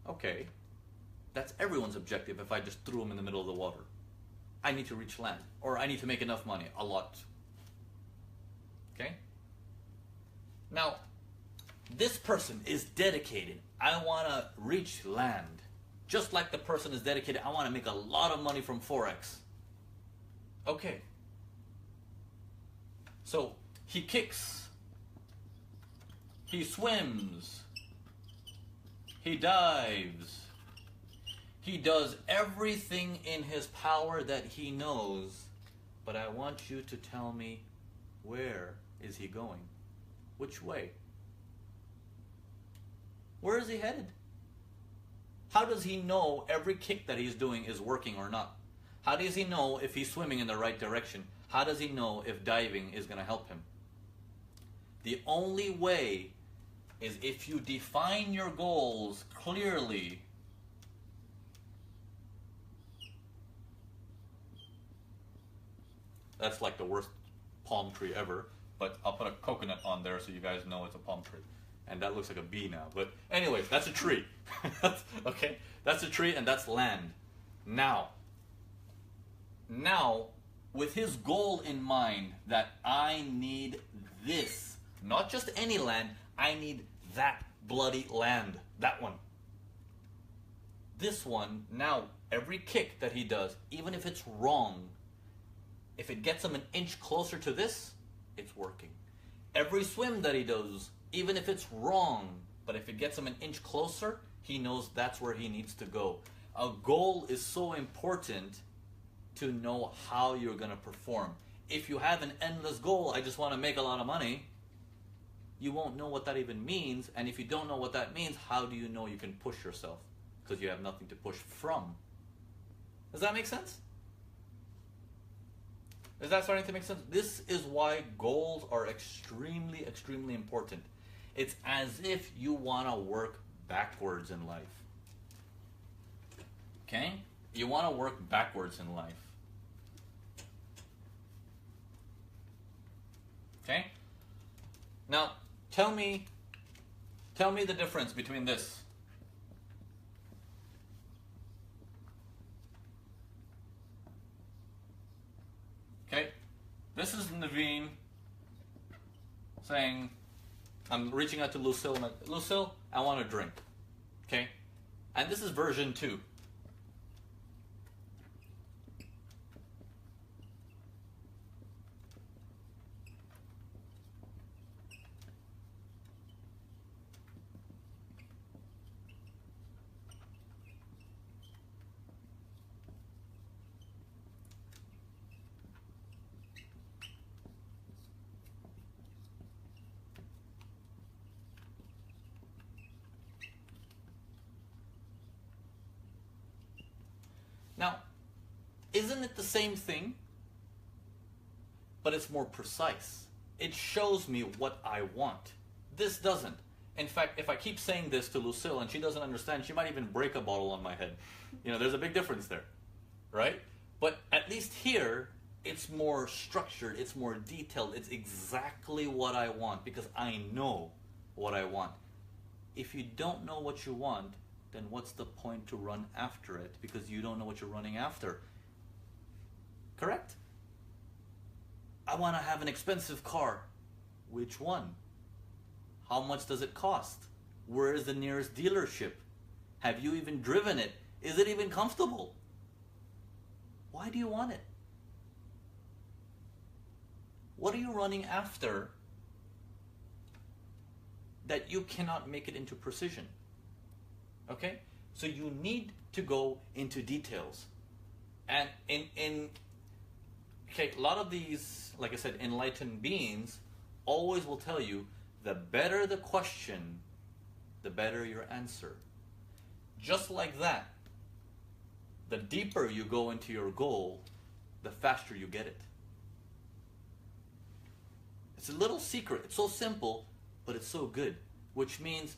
Okay. That's everyone's objective if I just threw them in the middle of the water. I need to reach land. Or I need to make enough money. A lot. Okay? Now, this person is dedicated. I want to reach land. Just like the person is dedicated, I want to make a lot of money from Forex. Okay. So, he kicks. He swims. He dives. He does everything in his power that he knows. But I want you to tell me, where is he going? Which way? Where is he headed? How does he know every kick that he's doing is working or not? How does he know if he's swimming in the right direction? How does he know if diving is going to help him? The only way is if you define your goals clearly. That's like the worst palm tree ever, but I'll put a coconut on there so you guys know it's a palm tree. And that looks like a bee now. But anyways, that's a tree. Okay? That's a tree and that's land. Now, with his goal in mind that I need this, not just any land, I need that bloody land. That one. This one, now, every kick that he does, even if it's wrong, if it gets him an inch closer to this, it's working. Every swim that he does, even if it's wrong, but if it gets him an inch closer, he knows that's where he needs to go. A goal is so important to know how you're going to perform. If you have an endless goal, I just want to make a lot of money, you won't know what that even means. And if you don't know what that means, how do you know you can push yourself? Because you have nothing to push from. Does that make sense? Is that starting to make sense? This is why goals are extremely, extremely important. It's as if you want to work backwards in life. Okay? You want to work backwards in life. Okay? Now, tell me the difference between this. Okay? This is Naveen saying, I'm reaching out to Lucille. And Lucille, I want a drink. Okay? And this is version 2. Now, isn't it the same thing? But it's more precise. It shows me what I want. This doesn't. In fact, if I keep saying this to Lucille and she doesn't understand, she might even break a bottle on my head. You know, there's a big difference there, right? But at least here, it's more structured, it's more detailed, it's exactly what I want because I know what I want. If you don't know what you want, then what's the point to run after it because you don't know what you're running after? Correct? I want to have an expensive car. Which one? How much does it cost? Where is the nearest dealership? Have you even driven it? Is it even comfortable? Why do you want it? What are you running after that you cannot make it into precision? Okay? So you need to go into details. And okay, a lot of these, like I said, enlightened beings always will tell you the better the question, the better your answer. Just like that, the deeper you go into your goal, the faster you get it. It's a little secret. It's so simple, but it's so good. Which means,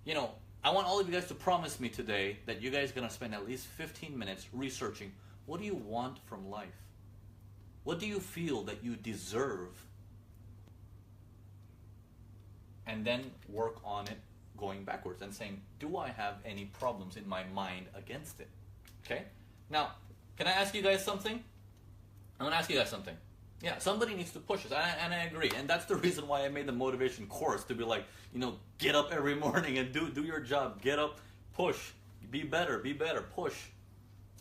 you know, I want all of you guys to promise me today that you guys are going to spend at least 15 minutes researching what do you want from life? What do you feel that you deserve? And then work on it going backwards and saying, do I have any problems in my mind against it? Okay? Now, can I ask you guys something? I'm going to ask you guys something. Yeah, somebody needs to push us, and I agree. And that's the reason why I made the motivation course, to be like, you know, get up every morning and do your job. Get up, push, be better, push.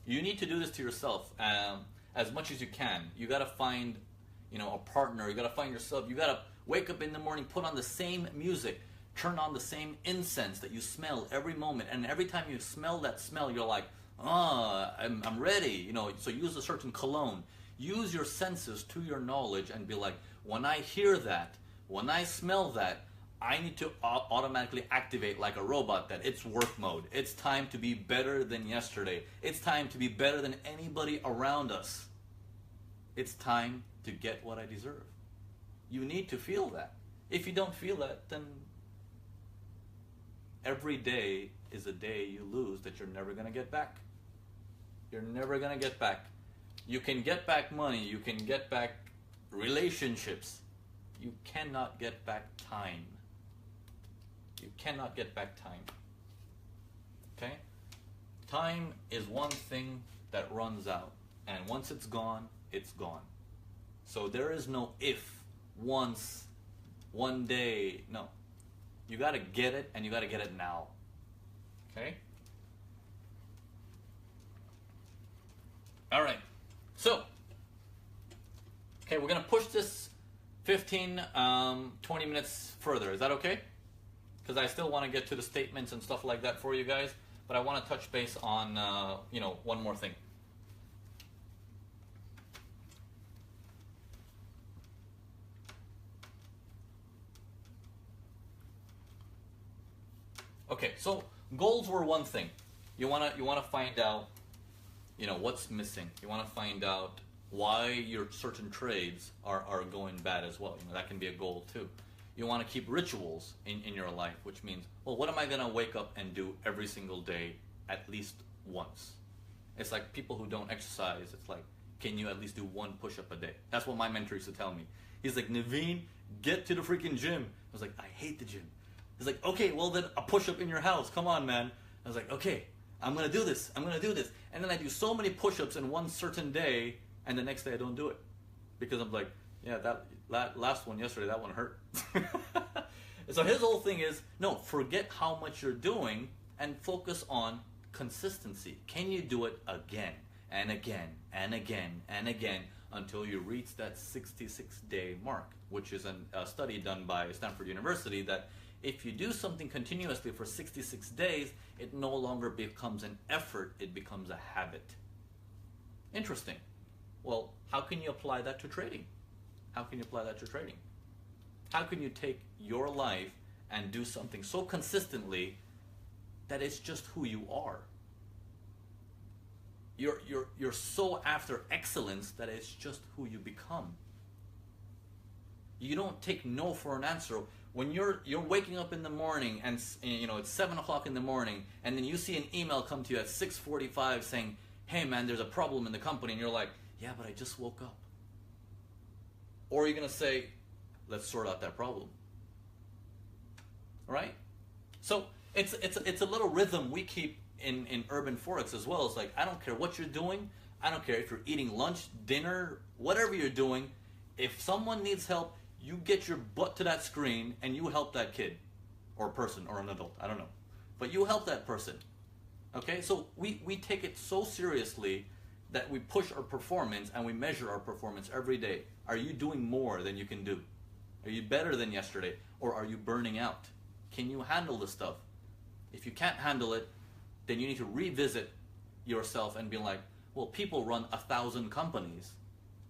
You need to do this to yourself as much as you can. You got to find, you know, a partner. You got to find yourself. You got to wake up in the morning, put on the same music, turn on the same incense that you smell every moment. And every time you smell that smell, you're like, I'm ready. You know, so use a certain cologne. Use your senses to your knowledge and be like, when I hear that, when I smell that, I need to automatically activate like a robot that it's work mode. It's time to be better than yesterday. It's time to be better than anybody around us. It's time to get what I deserve. You need to feel that. If you don't feel that, then every day is a day you lose that you're never going to get back. You're never going to get back. You can get back money, you can get back relationships. You cannot get back time. You cannot get back time. Okay? Time is one thing that runs out. And once it's gone, it's gone. So there is no if, once, one day. No. You got to get it, and you got to get it now. Okay? All right. So, okay, we're going to push this 15, 20 minutes further. Is that okay? Because I still want to get to the statements and stuff like that for you guys. But I want to touch base on, one more thing. Okay, so goals were one thing. You wanna find out, what's missing. You wanna find out why your certain trades are going bad as well. That can be a goal too. You want to keep rituals in your life, which means, well, what am I gonna wake up and do every single day at least once? It's like people who don't exercise. It's like, can you at least do one push-up a day? That's what my mentor used to tell me. He's like, Naveen, get to the freaking gym. I was like, I hate the gym. He's like, okay, well then a push-up in your house. Come on, man. I was like, okay, I'm going to do this. I'm going to do this. And then I do so many push-ups in one certain day, and the next day I don't do it. Because I'm like, yeah, that last one yesterday, that one hurt. So his whole thing is, no, forget how much you're doing and focus on consistency. Can you do it again and again and again and again until you reach that 66-day mark, which is a study done by Stanford University that if you do something continuously for 66 days, it no longer becomes an effort, it becomes a habit. Interesting. Well, how can you apply that to trading? How can you apply that to trading? How can you take your life and do something so consistently that it's just who you are? You're so after excellence that it's just who you become. You don't take no for an answer. When you're waking up in the morning and it's 7 o'clock in the morning, and then you see an email come to you at 6:45 saying, "Hey man, there's a problem in the company," and you're like, "Yeah, but I just woke up." Or you're gonna say, "Let's sort out that problem." Right? So it's a little rhythm we keep in Urban Forex as well. It's like, I don't care what you're doing. I don't care if you're eating lunch, dinner, whatever you're doing. If someone needs help, you get your butt to that screen and you help that kid or person or an adult. I don't know. But you help that person. Okay? So we take it so seriously that we push our performance and we measure our performance every day. Are you doing more than you can do? Are you better than yesterday? Or are you burning out? Can you handle this stuff? If you can't handle it, then you need to revisit yourself and be like, well, people run 1,000 companies,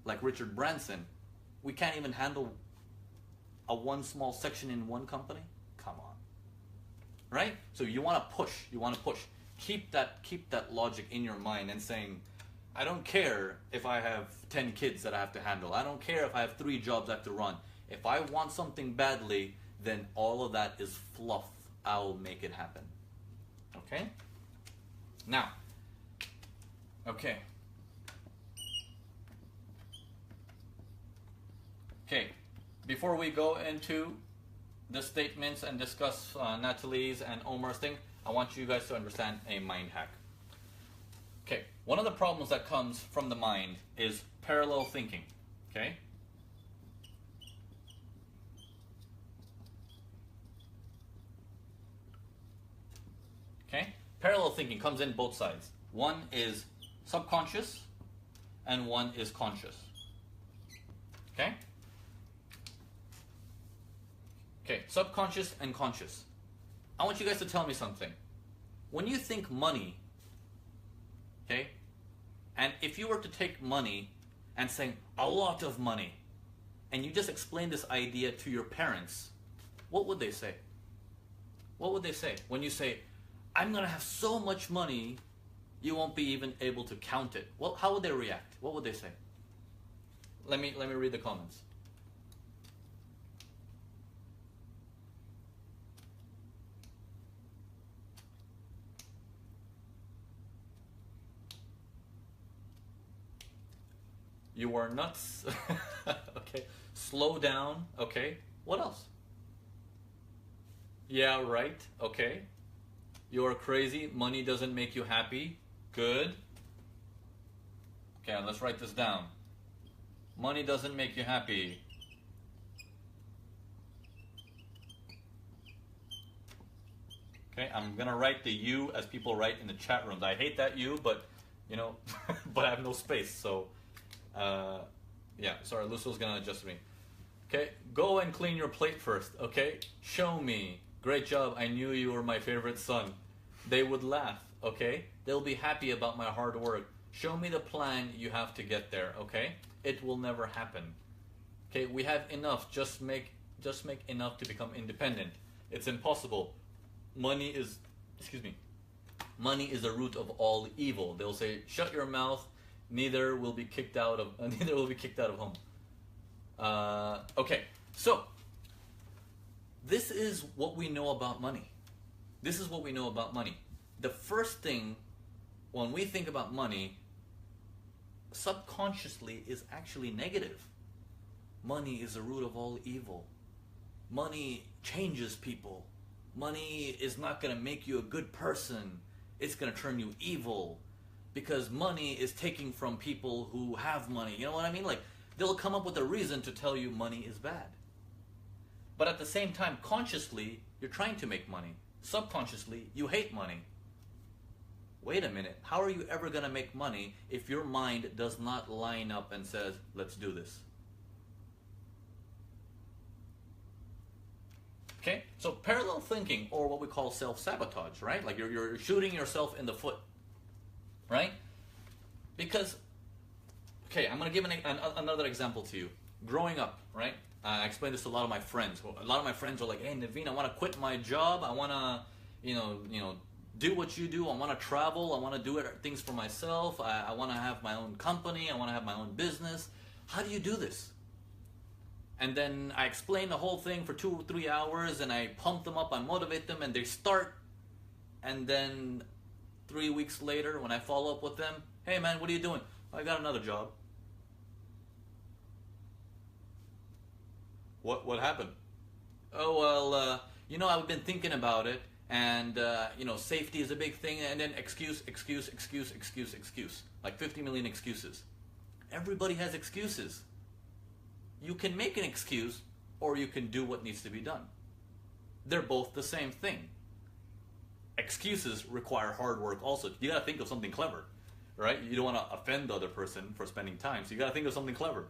like Richard Branson. We can't even handle a one small section in one company? Come on. Right? So you want to push. You want to push. Keep that logic in your mind and saying, I don't care if I have 10 kids that I have to handle. I don't care if I have 3 jobs I have to run. If I want something badly, then all of that is fluff. I'll make it happen. Okay? Now, okay. Okay, before we go into the statements and discuss Natalie's and Omar's thing, I want you guys to understand a mind hack. Okay, one of the problems that comes from the mind is parallel thinking, okay? Okay? Parallel thinking comes in both sides. One is subconscious and one is conscious. Okay? Okay, subconscious and conscious. I want you guys to tell me something. When you think money, okay, and if you were to take money and say a lot of money, and you just explain this idea to your parents, what would they say? What would they say when you say, I'm going to have so much money, you won't be even able to count it? Well, how would they react? What would they say? Let me read the comments. You are nuts. Okay. Slow down. Okay. What else? Yeah, right. Okay. You're crazy. Money doesn't make you happy. Good. Okay, let's write this down. Money doesn't make you happy. Okay, I'm gonna write the U as people write in the chat rooms. I hate that U, but you know, but I have no space, so yeah. Sorry, Lucio's gonna adjust me. Okay, go and clean your plate first. Okay, show me. Great job. I knew you were my favorite son. They would laugh. Okay, they'll be happy about my hard work. Show me the plan you have to get there. Okay, it will never happen. Okay, we have enough. Just make enough to become independent. It's impossible. Money is, excuse me, money is the root of all evil. They'll say, shut your mouth, neither will be kicked out of home. Okay, so this is what we know about money. This is what we know about money. The first thing when we think about money, subconsciously, is actually negative. Money is the root of all evil. Money changes people. Money is not going to make you a good person. It's going to turn you evil. Because money is taking from people who have money. You know what I mean? Like, they'll come up with a reason to tell you money is bad. But at the same time, consciously, you're trying to make money. Subconsciously, you hate money. Wait a minute. How are you ever going to make money if your mind does not line up and says, let's do this? Okay, so parallel thinking, or what we call self-sabotage, right? Like you're shooting yourself in the foot, right? Because, okay, I'm going to give another example to you. Growing up, right? I explained this to a lot of my friends. A lot of my friends are like, hey, Naveen, I want to quit my job. I want to, you know, do what you do. I want to travel. I want to do things for myself. I want to have my own company. I want to have my own business. How do you do this? And then I explain the whole thing for 2 or 3 hours, and I pump them up, I motivate them, and they start. And then 3 weeks later, when I follow up with them, hey man, what are you doing? I got another job. What happened? Oh, well, you know, I've been thinking about it, and, you know, safety is a big thing, and then excuse. Like 50 million excuses. Everybody has excuses. You can make an excuse, or you can do what needs to be done. They're both the same thing. Excuses require hard work also. You gotta think of something clever, right? You don't want to offend the other person for spending time, so you gotta think of something clever.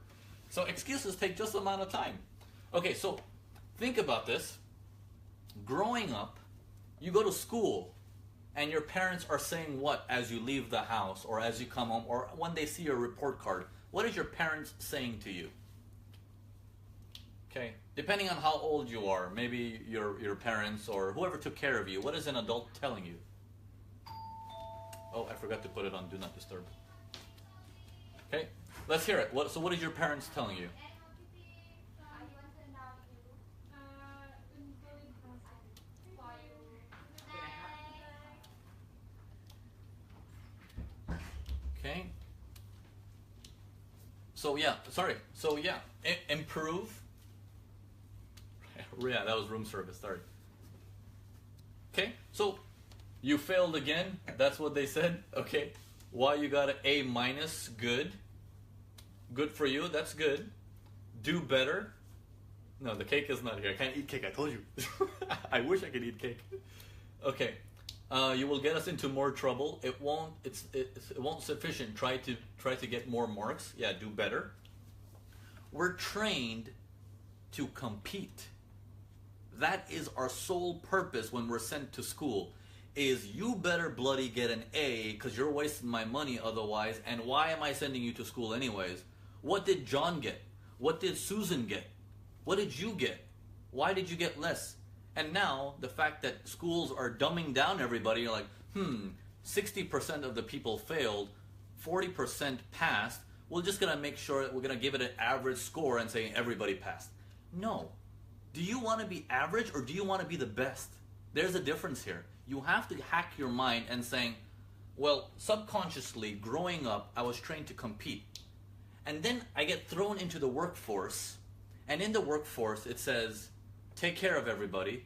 So excuses take just the amount of time. Okay, so think about this. Growing up, you go to school, and your parents are saying what as you leave the house, or as you come home, or when they see your report card. What is your parents saying to you? Okay, depending on how old you are, maybe your parents or whoever took care of you, what is an adult telling you? Oh, I forgot to put it on Do Not Disturb. Okay, let's hear it. So what is your parents telling you? Okay. So yeah, improve. Yeah, that was room service, sorry. Okay, so you failed again, that's what they said. Okay, why you got an A minus? Good. Good for you, that's good. Do better. No, the cake is not here. I can't eat cake, I told you. I wish I could eat cake. Okay, you will get us into more trouble. It won't sufficient. Try to get more marks. Yeah, do better. We're trained to compete. That is our sole purpose when we're sent to school, is you better bloody get an A because you're wasting my money otherwise, and why am I sending you to school anyways? What did John get? What did Susan get? What did you get? Why did you get less? And now, the fact that schools are dumbing down everybody, you're like, 60% of the people failed, 40% passed, we're just going to make sure that we're going to give it an average score and say everybody passed. No. Do you want to be average or do you want to be the best? There's a difference here. You have to hack your mind and saying, well, subconsciously, growing up, I was trained to compete. And then I get thrown into the workforce, and in the workforce it says, take care of everybody,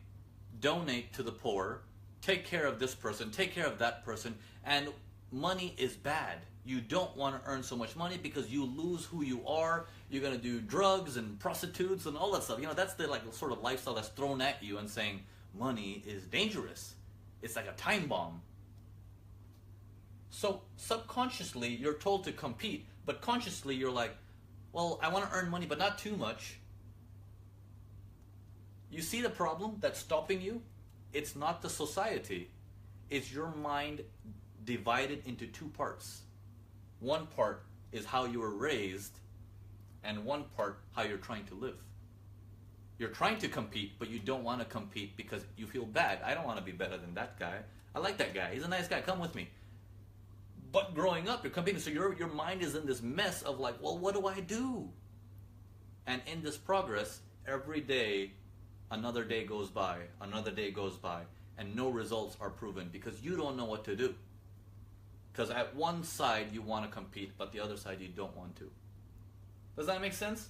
donate to the poor, take care of this person, take care of that person, and money is bad. You don't want to earn so much money because you lose who you are. You're going to do drugs and prostitutes and all that stuff. You know, that's the like sort of lifestyle that's thrown at you and saying money is dangerous. It's like a time bomb. So subconsciously you're told to compete, but consciously you're like, well, I want to earn money, but not too much. You see the problem that's stopping you? It's not the society. It's your mind divided into two parts. One part is how you were raised, and one part how you're trying to live. You're trying to compete, but you don't want to compete because you feel bad. I don't want to be better than that guy. I like that guy. He's a nice guy. Come with me. But growing up, you're competing, so your mind is in this mess of like, well, what do I do? And in this progress, every day, another day goes by, and no results are proven because you don't know what to do. Because at one side you want to compete, but the other side you don't want to. Does that make sense?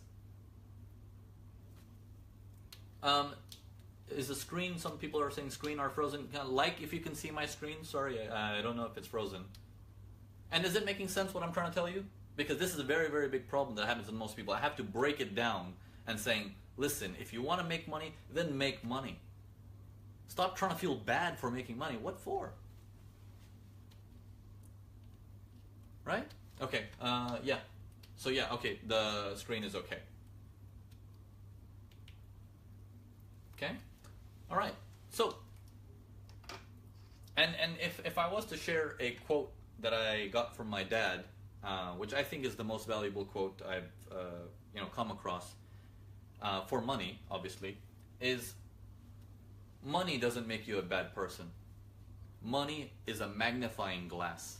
Is the screen, some people are saying screen are frozen. Like if you can see my screen. Sorry, I don't know if it's frozen. And is it making sense what I'm trying to tell you? Because this is a very, very big problem that happens to most people. I have to break it down and saying, listen, if you want to make money, then make money. Stop trying to feel bad for making money. What for? Right? Okay, yeah. So yeah, okay, the screen is okay. Okay? All right. So, and if I was to share a quote that I got from my dad, which I think is the most valuable quote I've come across for money, obviously, is money doesn't make you a bad person. Money is a magnifying glass.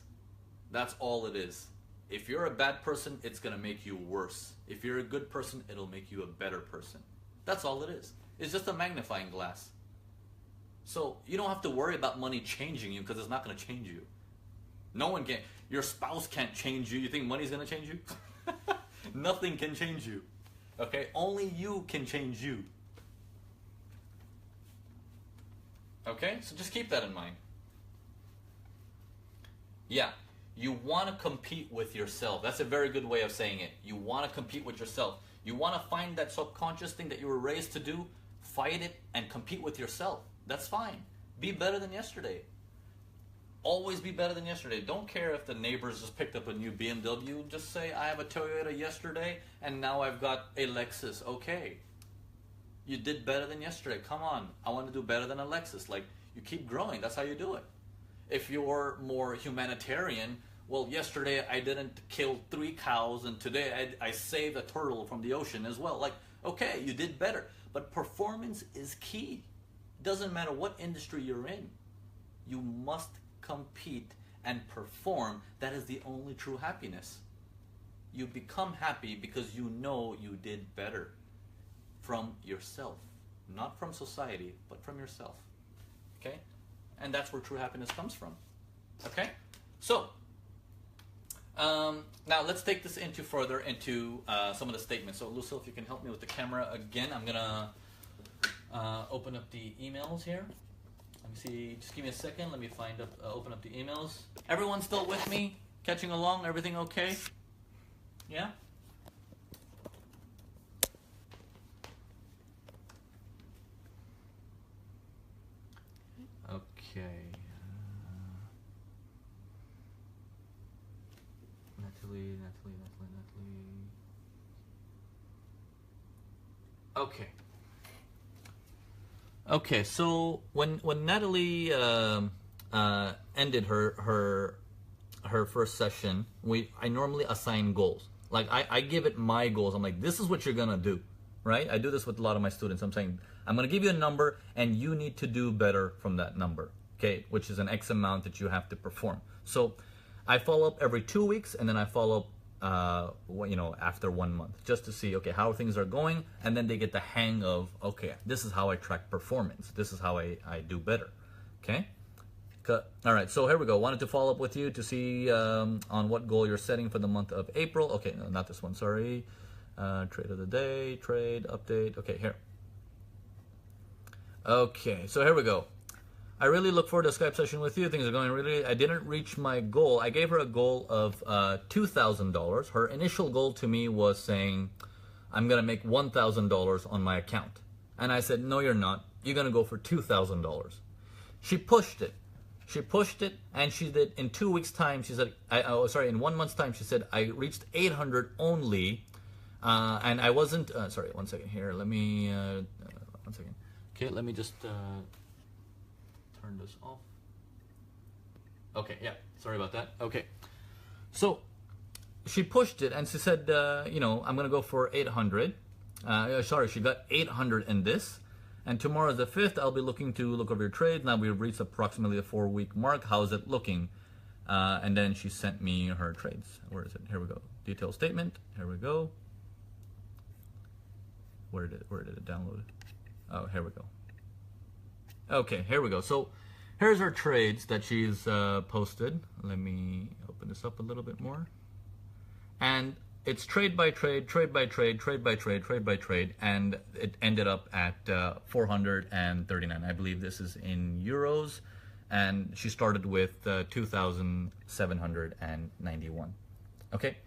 That's all it is. If you're a bad person, it's going to make you worse. If you're a good person, it'll make you a better person. That's all it is. It's just a magnifying glass. So you don't have to worry about money changing you because it's not going to change you. No one can. Your spouse can't change you. You think money's going to change you? Nothing can change you. Okay? Only you can change you. Okay? So just keep that in mind. Yeah. You want to compete with yourself. That's a very good way of saying it. You want to compete with yourself. You want to find that subconscious thing that you were raised to do, fight it, and compete with yourself. That's fine. Be better than yesterday. Always be better than yesterday. Don't care if the neighbors just picked up a new BMW. Just say, I have a Toyota yesterday, and now I've got a Lexus. Okay. You did better than yesterday. Come on. I want to do better than a Lexus. Like, you keep growing. That's how you do it. If you're more humanitarian, well, yesterday I didn't kill 3 cows, and today I saved a turtle from the ocean as well. Like, okay, you did better. But performance is key. Doesn't matter what industry you're in. You must compete and perform. That is the only true happiness. You become happy because you know you did better from yourself. Not from society, but from yourself. Okay? And that's where true happiness comes from. Okay? So, now let's take this further into some of the statements. So, Lucille, if you can help me with the camera again, I'm going to open up the emails here. Let me see. Just give me a second. Let me open up the emails. Everyone still with me? Catching along? Everything okay? Yeah? Okay. Natalie. Okay. Okay, so when Natalie ended her first session, I normally assign goals. Like I give it my goals. I'm like, this is what you're gonna do, right? I do this with a lot of my students. I'm saying, I'm gonna give you a number, and you need to do better from that number, okay? Which is an X amount that you have to perform. So I follow up every 2 weeks, and then I follow up after 1 month, just to see, okay, how things are going, and then they get the hang of, okay, this is how I track performance. This is how I do better, okay? All right, so here we go. Wanted to follow up with you to see on what goal you're setting for the month of April. Okay, no, not this one, sorry. Trade of the day, trade, update. Okay, here. Okay, so here we go. I really look forward to a Skype session with you. Things are going really. I didn't reach my goal. I gave her a goal of $2,000. Her initial goal to me was saying, I'm gonna make $1,000 on my account. And I said, no, you're not. You're gonna go for $2,000. She pushed it. She pushed it, and she did. In 2 weeks' time, she said, in 1 month's time, she said, I reached 800 only, and I wasn't. Sorry, 1 second here. Let me. 1 second. Okay, let me just turn this off. Okay, yeah. Sorry about that. Okay, so she pushed it, and she said, I'm gonna go for 800. Sorry, she got 800 in this. And tomorrow is the 5th. I'll be looking to look over your trade. Now we've reached approximately the 4-week mark. How's it looking? And then she sent me her trades. Where is it? Here we go. Detailed statement. Here we go. Where did it download? Oh, here we go. Okay, here we go. So here's her trades that she's posted. Let me open this up a little bit more. And it's trade by trade, trade by trade, trade by trade, trade by trade, and it ended up at 439. I believe this is in euros, and she started with 2,791. Okay,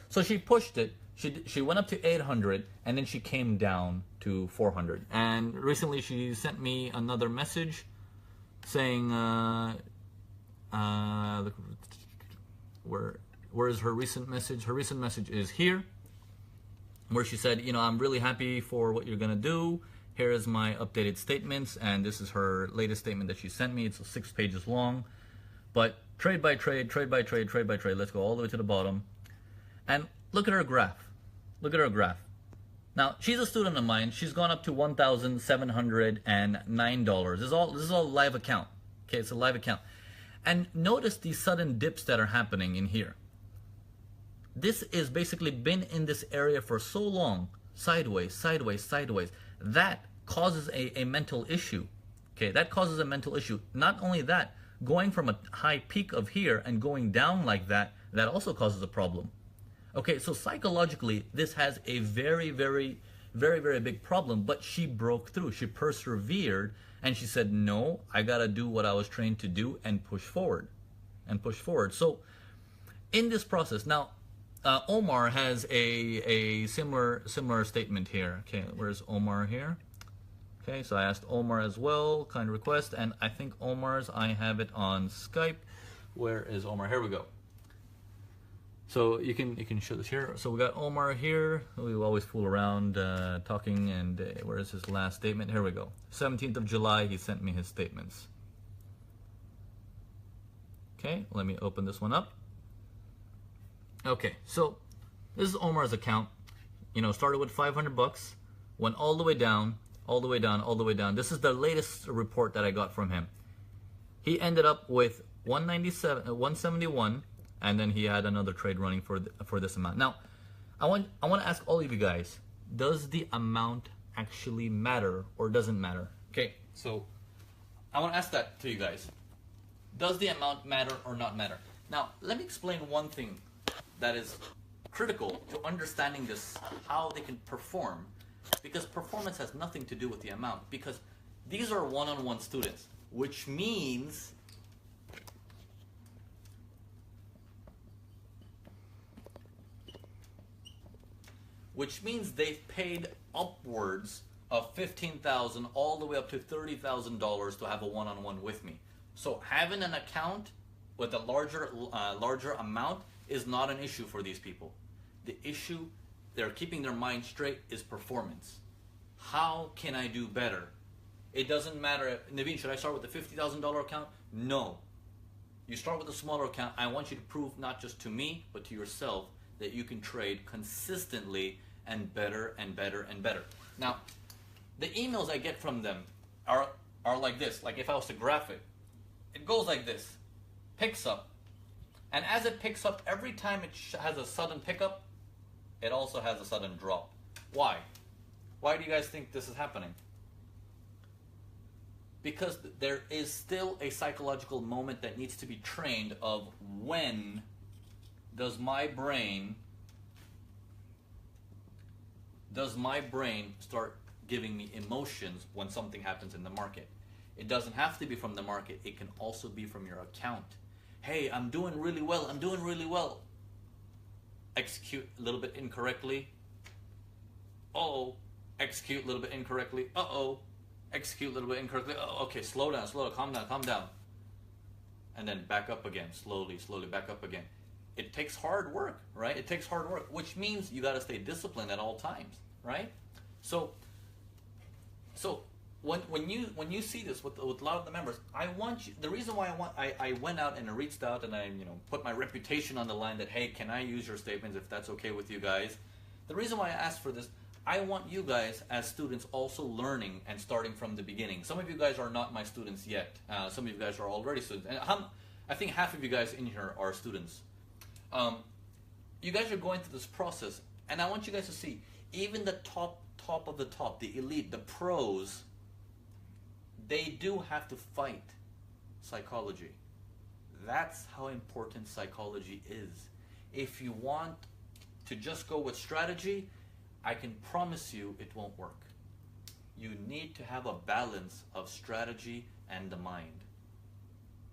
so she pushed it. She went up to 800, and then she came down to 400. And recently, she sent me another message saying, where is her recent message? Her recent message is here, where she said, I'm really happy for what you're going to do. Here is my updated statements, and this is her latest statement that she sent me. It's 6 pages long, but trade by trade, trade by trade, trade by trade. Let's go all the way to the bottom. And look at her graph. Look at her graph. Now, she's a student of mine. She's gone up to $1,709. This is all live account. Okay, it's a live account. And notice these sudden dips that are happening in here. This is basically been in this area for so long, sideways, sideways, sideways. That causes a mental issue. Okay, that causes a mental issue. Not only that, going from a high peak of here and going down like that, that also causes a problem. Okay, so psychologically, this has a very, very, very, very big problem, but she broke through. She persevered, and she said, no, I gotta do what I was trained to do and push forward. And push forward. So, in this process, now, Omar has a similar statement here. Okay, where's Omar here? Okay, so I asked Omar as well, kind request, and I think Omar's, I have it on Skype. Where is Omar? Here we go. So you can show this here. So we got Omar here. We always fool around talking, and where is his last statement? Here we go. 17th of July, he sent me his statements. Okay, let me open this one up. Okay, so this is Omar's account. Started with 500 bucks, went all the way down, all the way down, all the way down. This is the latest report that I got from him. He ended up with 171, and then he had another trade running for this amount. Now, I want to ask all of you guys: does the amount actually matter or doesn't matter? Okay, so I want to ask that to you guys: does the amount matter or not matter? Now, let me explain one thing that is critical to understanding this, how they can perform, because performance has nothing to do with the amount, because these are one-on-one students, which means they've paid upwards of $15,000 all the way up to $30,000 to have a one-on-one with me. So having an account with a larger amount is not an issue for these people. The issue, they're keeping their mind straight, is performance. How can I do better? It doesn't matter. Naveen, should I start with the $50,000 account? No. You start with a smaller account. I want you to prove not just to me, but to yourself that you can trade consistently and better and better and better. Now, the emails I get from them are like this. Like if I was to graph it, it goes like this. Picks up. And as it picks up, every time it has a sudden pickup, it also has a sudden drop. Why? Why do you guys think this is happening? Because there is still a psychological moment that needs to be trained of when does my brain start giving me emotions when something happens in the market. It doesn't have to be from the market. It can also be from your account. Hey, I'm doing really well. I'm doing really well. Execute a little bit incorrectly. Uh-oh. Execute a little bit incorrectly. Uh-oh. Execute a little bit incorrectly. Oh, okay, slow down, calm down. And then back up again, slowly, back up again. It takes hard work, right? It takes hard work, which means you got to stay disciplined at all times, right? So when you see this with a lot of the members, I want you. The reason why I went out and I reached out and I put my reputation on the line that, hey, can I use your statements if that's okay with you guys? The reason why I asked for this, I want you guys as students also learning and starting from the beginning. Some of you guys are not my students yet. Some of you guys are already students. And I think half of you guys in here are students. You guys are going through this process, and I want you guys to see, even the top of the top, the elite, the pros, they do have to fight psychology. That's how important psychology is. If you want to just go with strategy, I can promise you it won't work. You need to have a balance of strategy and the mind.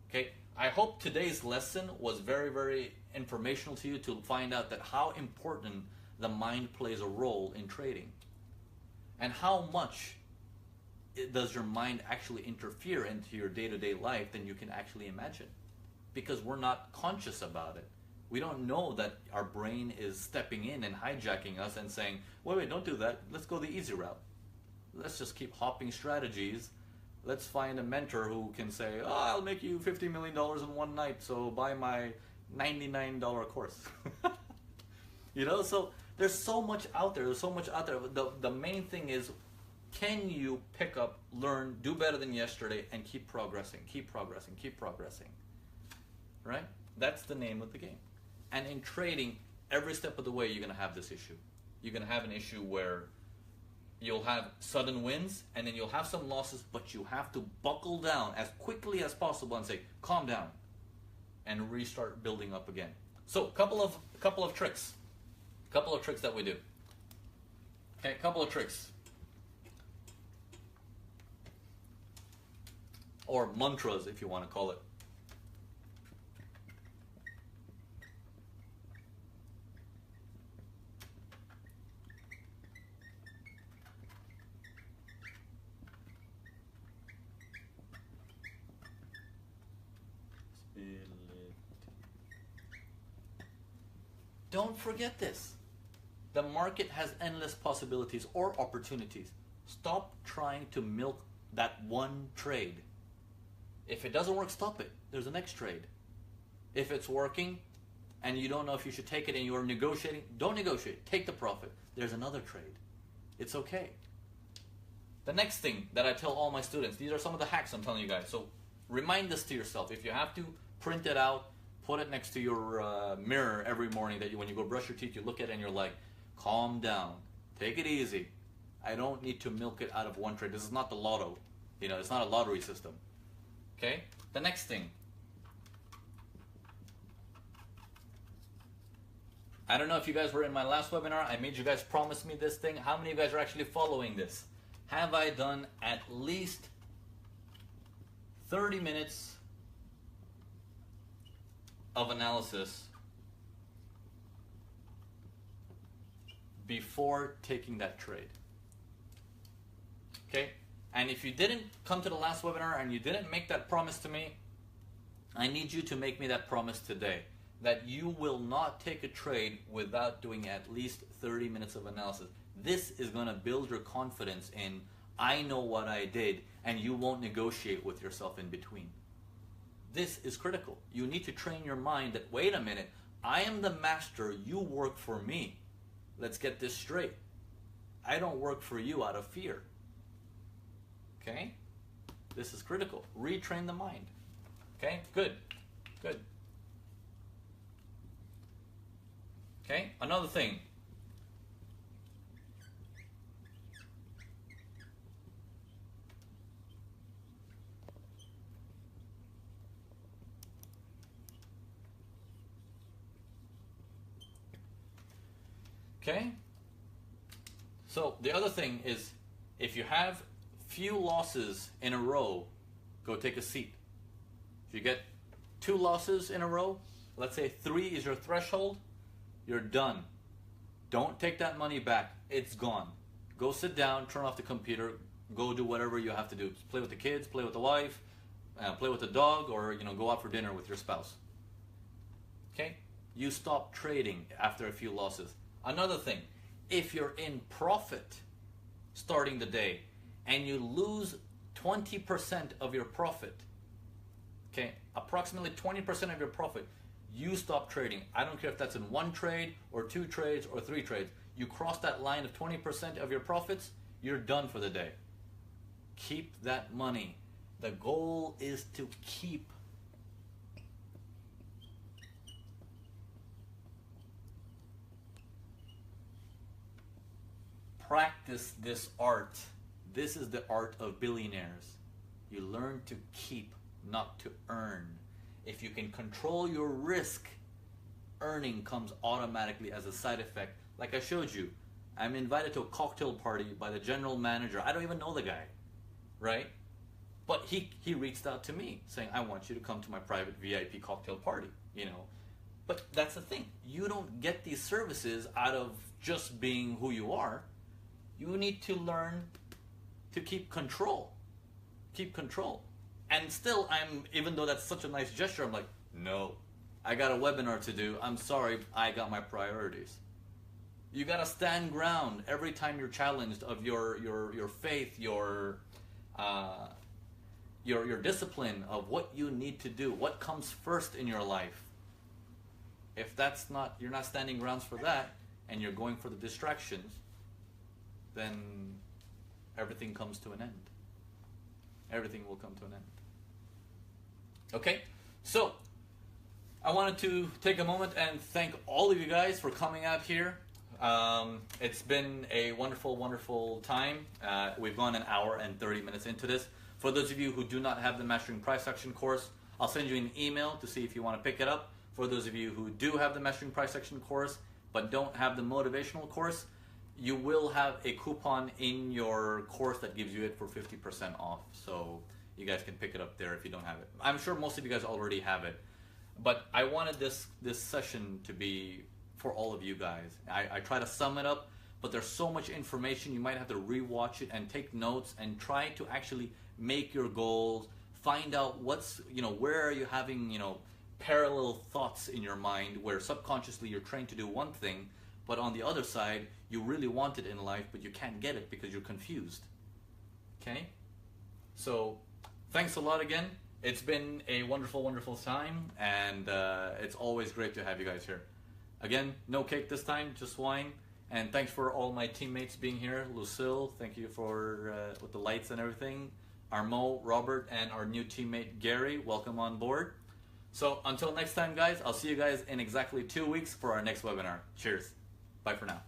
Okay, I hope today's lesson was very, very informational to you to find out that how important the mind plays a role in trading. And how much does your mind actually interfere into your day-to-day life than you can actually imagine. Because we're not conscious about it. We don't know that our brain is stepping in and hijacking us and saying, wait, don't do that. Let's go the easy route. Let's just keep hopping strategies. Let's find a mentor who can say, oh, I'll make you $50 million in one night, so buy my $99 course. So there's so much out there. The main thing is, can you pick up, learn, do better than yesterday, and keep progressing, right? That's the name of the game. And in trading, every step of the way, you're going to have this issue. You're going to have an issue where you'll have sudden wins, and then you'll have some losses, but you have to buckle down as quickly as possible and say, calm down, and restart building up again. So, couple of tricks that we do. Okay, couple of tricks. Or mantras, if you want to call it. Don't forget this. The market has endless possibilities or opportunities. Stop trying to milk that one trade. If it doesn't work, stop it. There's a next trade. If it's working and you don't know if you should take it and you're negotiating, don't negotiate. Take the profit. There's another trade. It's okay. The next thing that I tell all my students, these are some of the hacks I'm telling you guys. So remind this to yourself. If you have to, print it out, put it next to your mirror every morning that when you go brush your teeth, you look at it and you're like, calm down. Take it easy. I don't need to milk it out of one trade. This is not the lotto. It's not a lottery system. Okay? The next thing. I don't know if you guys were in my last webinar. I made you guys promise me this thing. How many of you guys are actually following this? Have I done at least 30 minutes of analysis before taking that trade? Okay? And if you didn't come to the last webinar and you didn't make that promise to me, I need you to make me that promise today, that you will not take a trade without doing at least 30 minutes of analysis. This is going to build your confidence in, I know what I did, and you won't negotiate with yourself in between. This is critical. You need to train your mind that, wait a minute, I am the master, you work for me. Let's get this straight. I don't work for you out of fear. Okay? This is critical. Retrain the mind. Okay? Good. Good. Okay? Another thing. Okay? So the other thing is, If you have few losses in a row, go take a seat. If you get 2 losses in a row, let's say 3 is your threshold, you're done. Don't take that money back. It's gone. Go sit down, turn off the computer, go do whatever you have to do. Play with the kids, play with the wife, play with the dog, or go out for dinner with your spouse. Okay? You stop trading after a few losses. Another thing, if you're in profit starting the day and you lose 20% of your profit, okay, approximately 20% of your profit, you stop trading. I don't care if that's in 1 trade or 2 trades or 3 trades. You cross that line of 20% of your profits, you're done for the day. Keep that money. The goal is to keep. Practice this art. This is the art of billionaires. You learn to keep, not to earn. If you can control your risk, earning comes automatically as a side effect. Like I showed you, I'm invited to a cocktail party by the general manager. I don't even know the guy, right? But he reached out to me saying, I want you to come to my private VIP cocktail party, But that's the thing. You don't get these services out of just being who you are. You need to learn to keep control. Keep control. And still, even though that's such a nice gesture, I'm like, no, I got a webinar to do. I'm sorry, I got my priorities. You gotta stand ground every time you're challenged of your faith, your discipline of what you need to do, what comes first in your life. If you're not standing grounds for that, and you're going for the distractions, then everything comes to an end. Everything will come to an end. Okay, so I wanted to take a moment and thank all of you guys for coming out here. It's been a wonderful, wonderful time. We've gone an hour and 30 minutes into this. For those of you who do not have the Mastering Price Action course, I'll send you an email to see if you want to pick it up. For those of you who do have the Mastering Price Action course but don't have the motivational course, you will have a coupon in your course that gives you it for 50% off. So you guys can pick it up there if you don't have it. I'm sure most of you guys already have it. But I wanted this session to be for all of you guys. I try to sum it up, but there's so much information. You might have to rewatch it and take notes and try to actually make your goals. Find out where are you having, parallel thoughts in your mind where subconsciously you're trained to do one thing, but on the other side, you really want it in life, but you can't get it because you're confused. Okay? So, thanks a lot again. It's been a wonderful, wonderful time, and it's always great to have you guys here. Again, no cake this time, just wine. And thanks for all my teammates being here. Lucille, thank you for with the lights and everything. Armo, Robert, and our new teammate Gary, welcome on board. So until next time, guys, I'll see you guys in exactly 2 weeks for our next webinar. Cheers. Bye for now.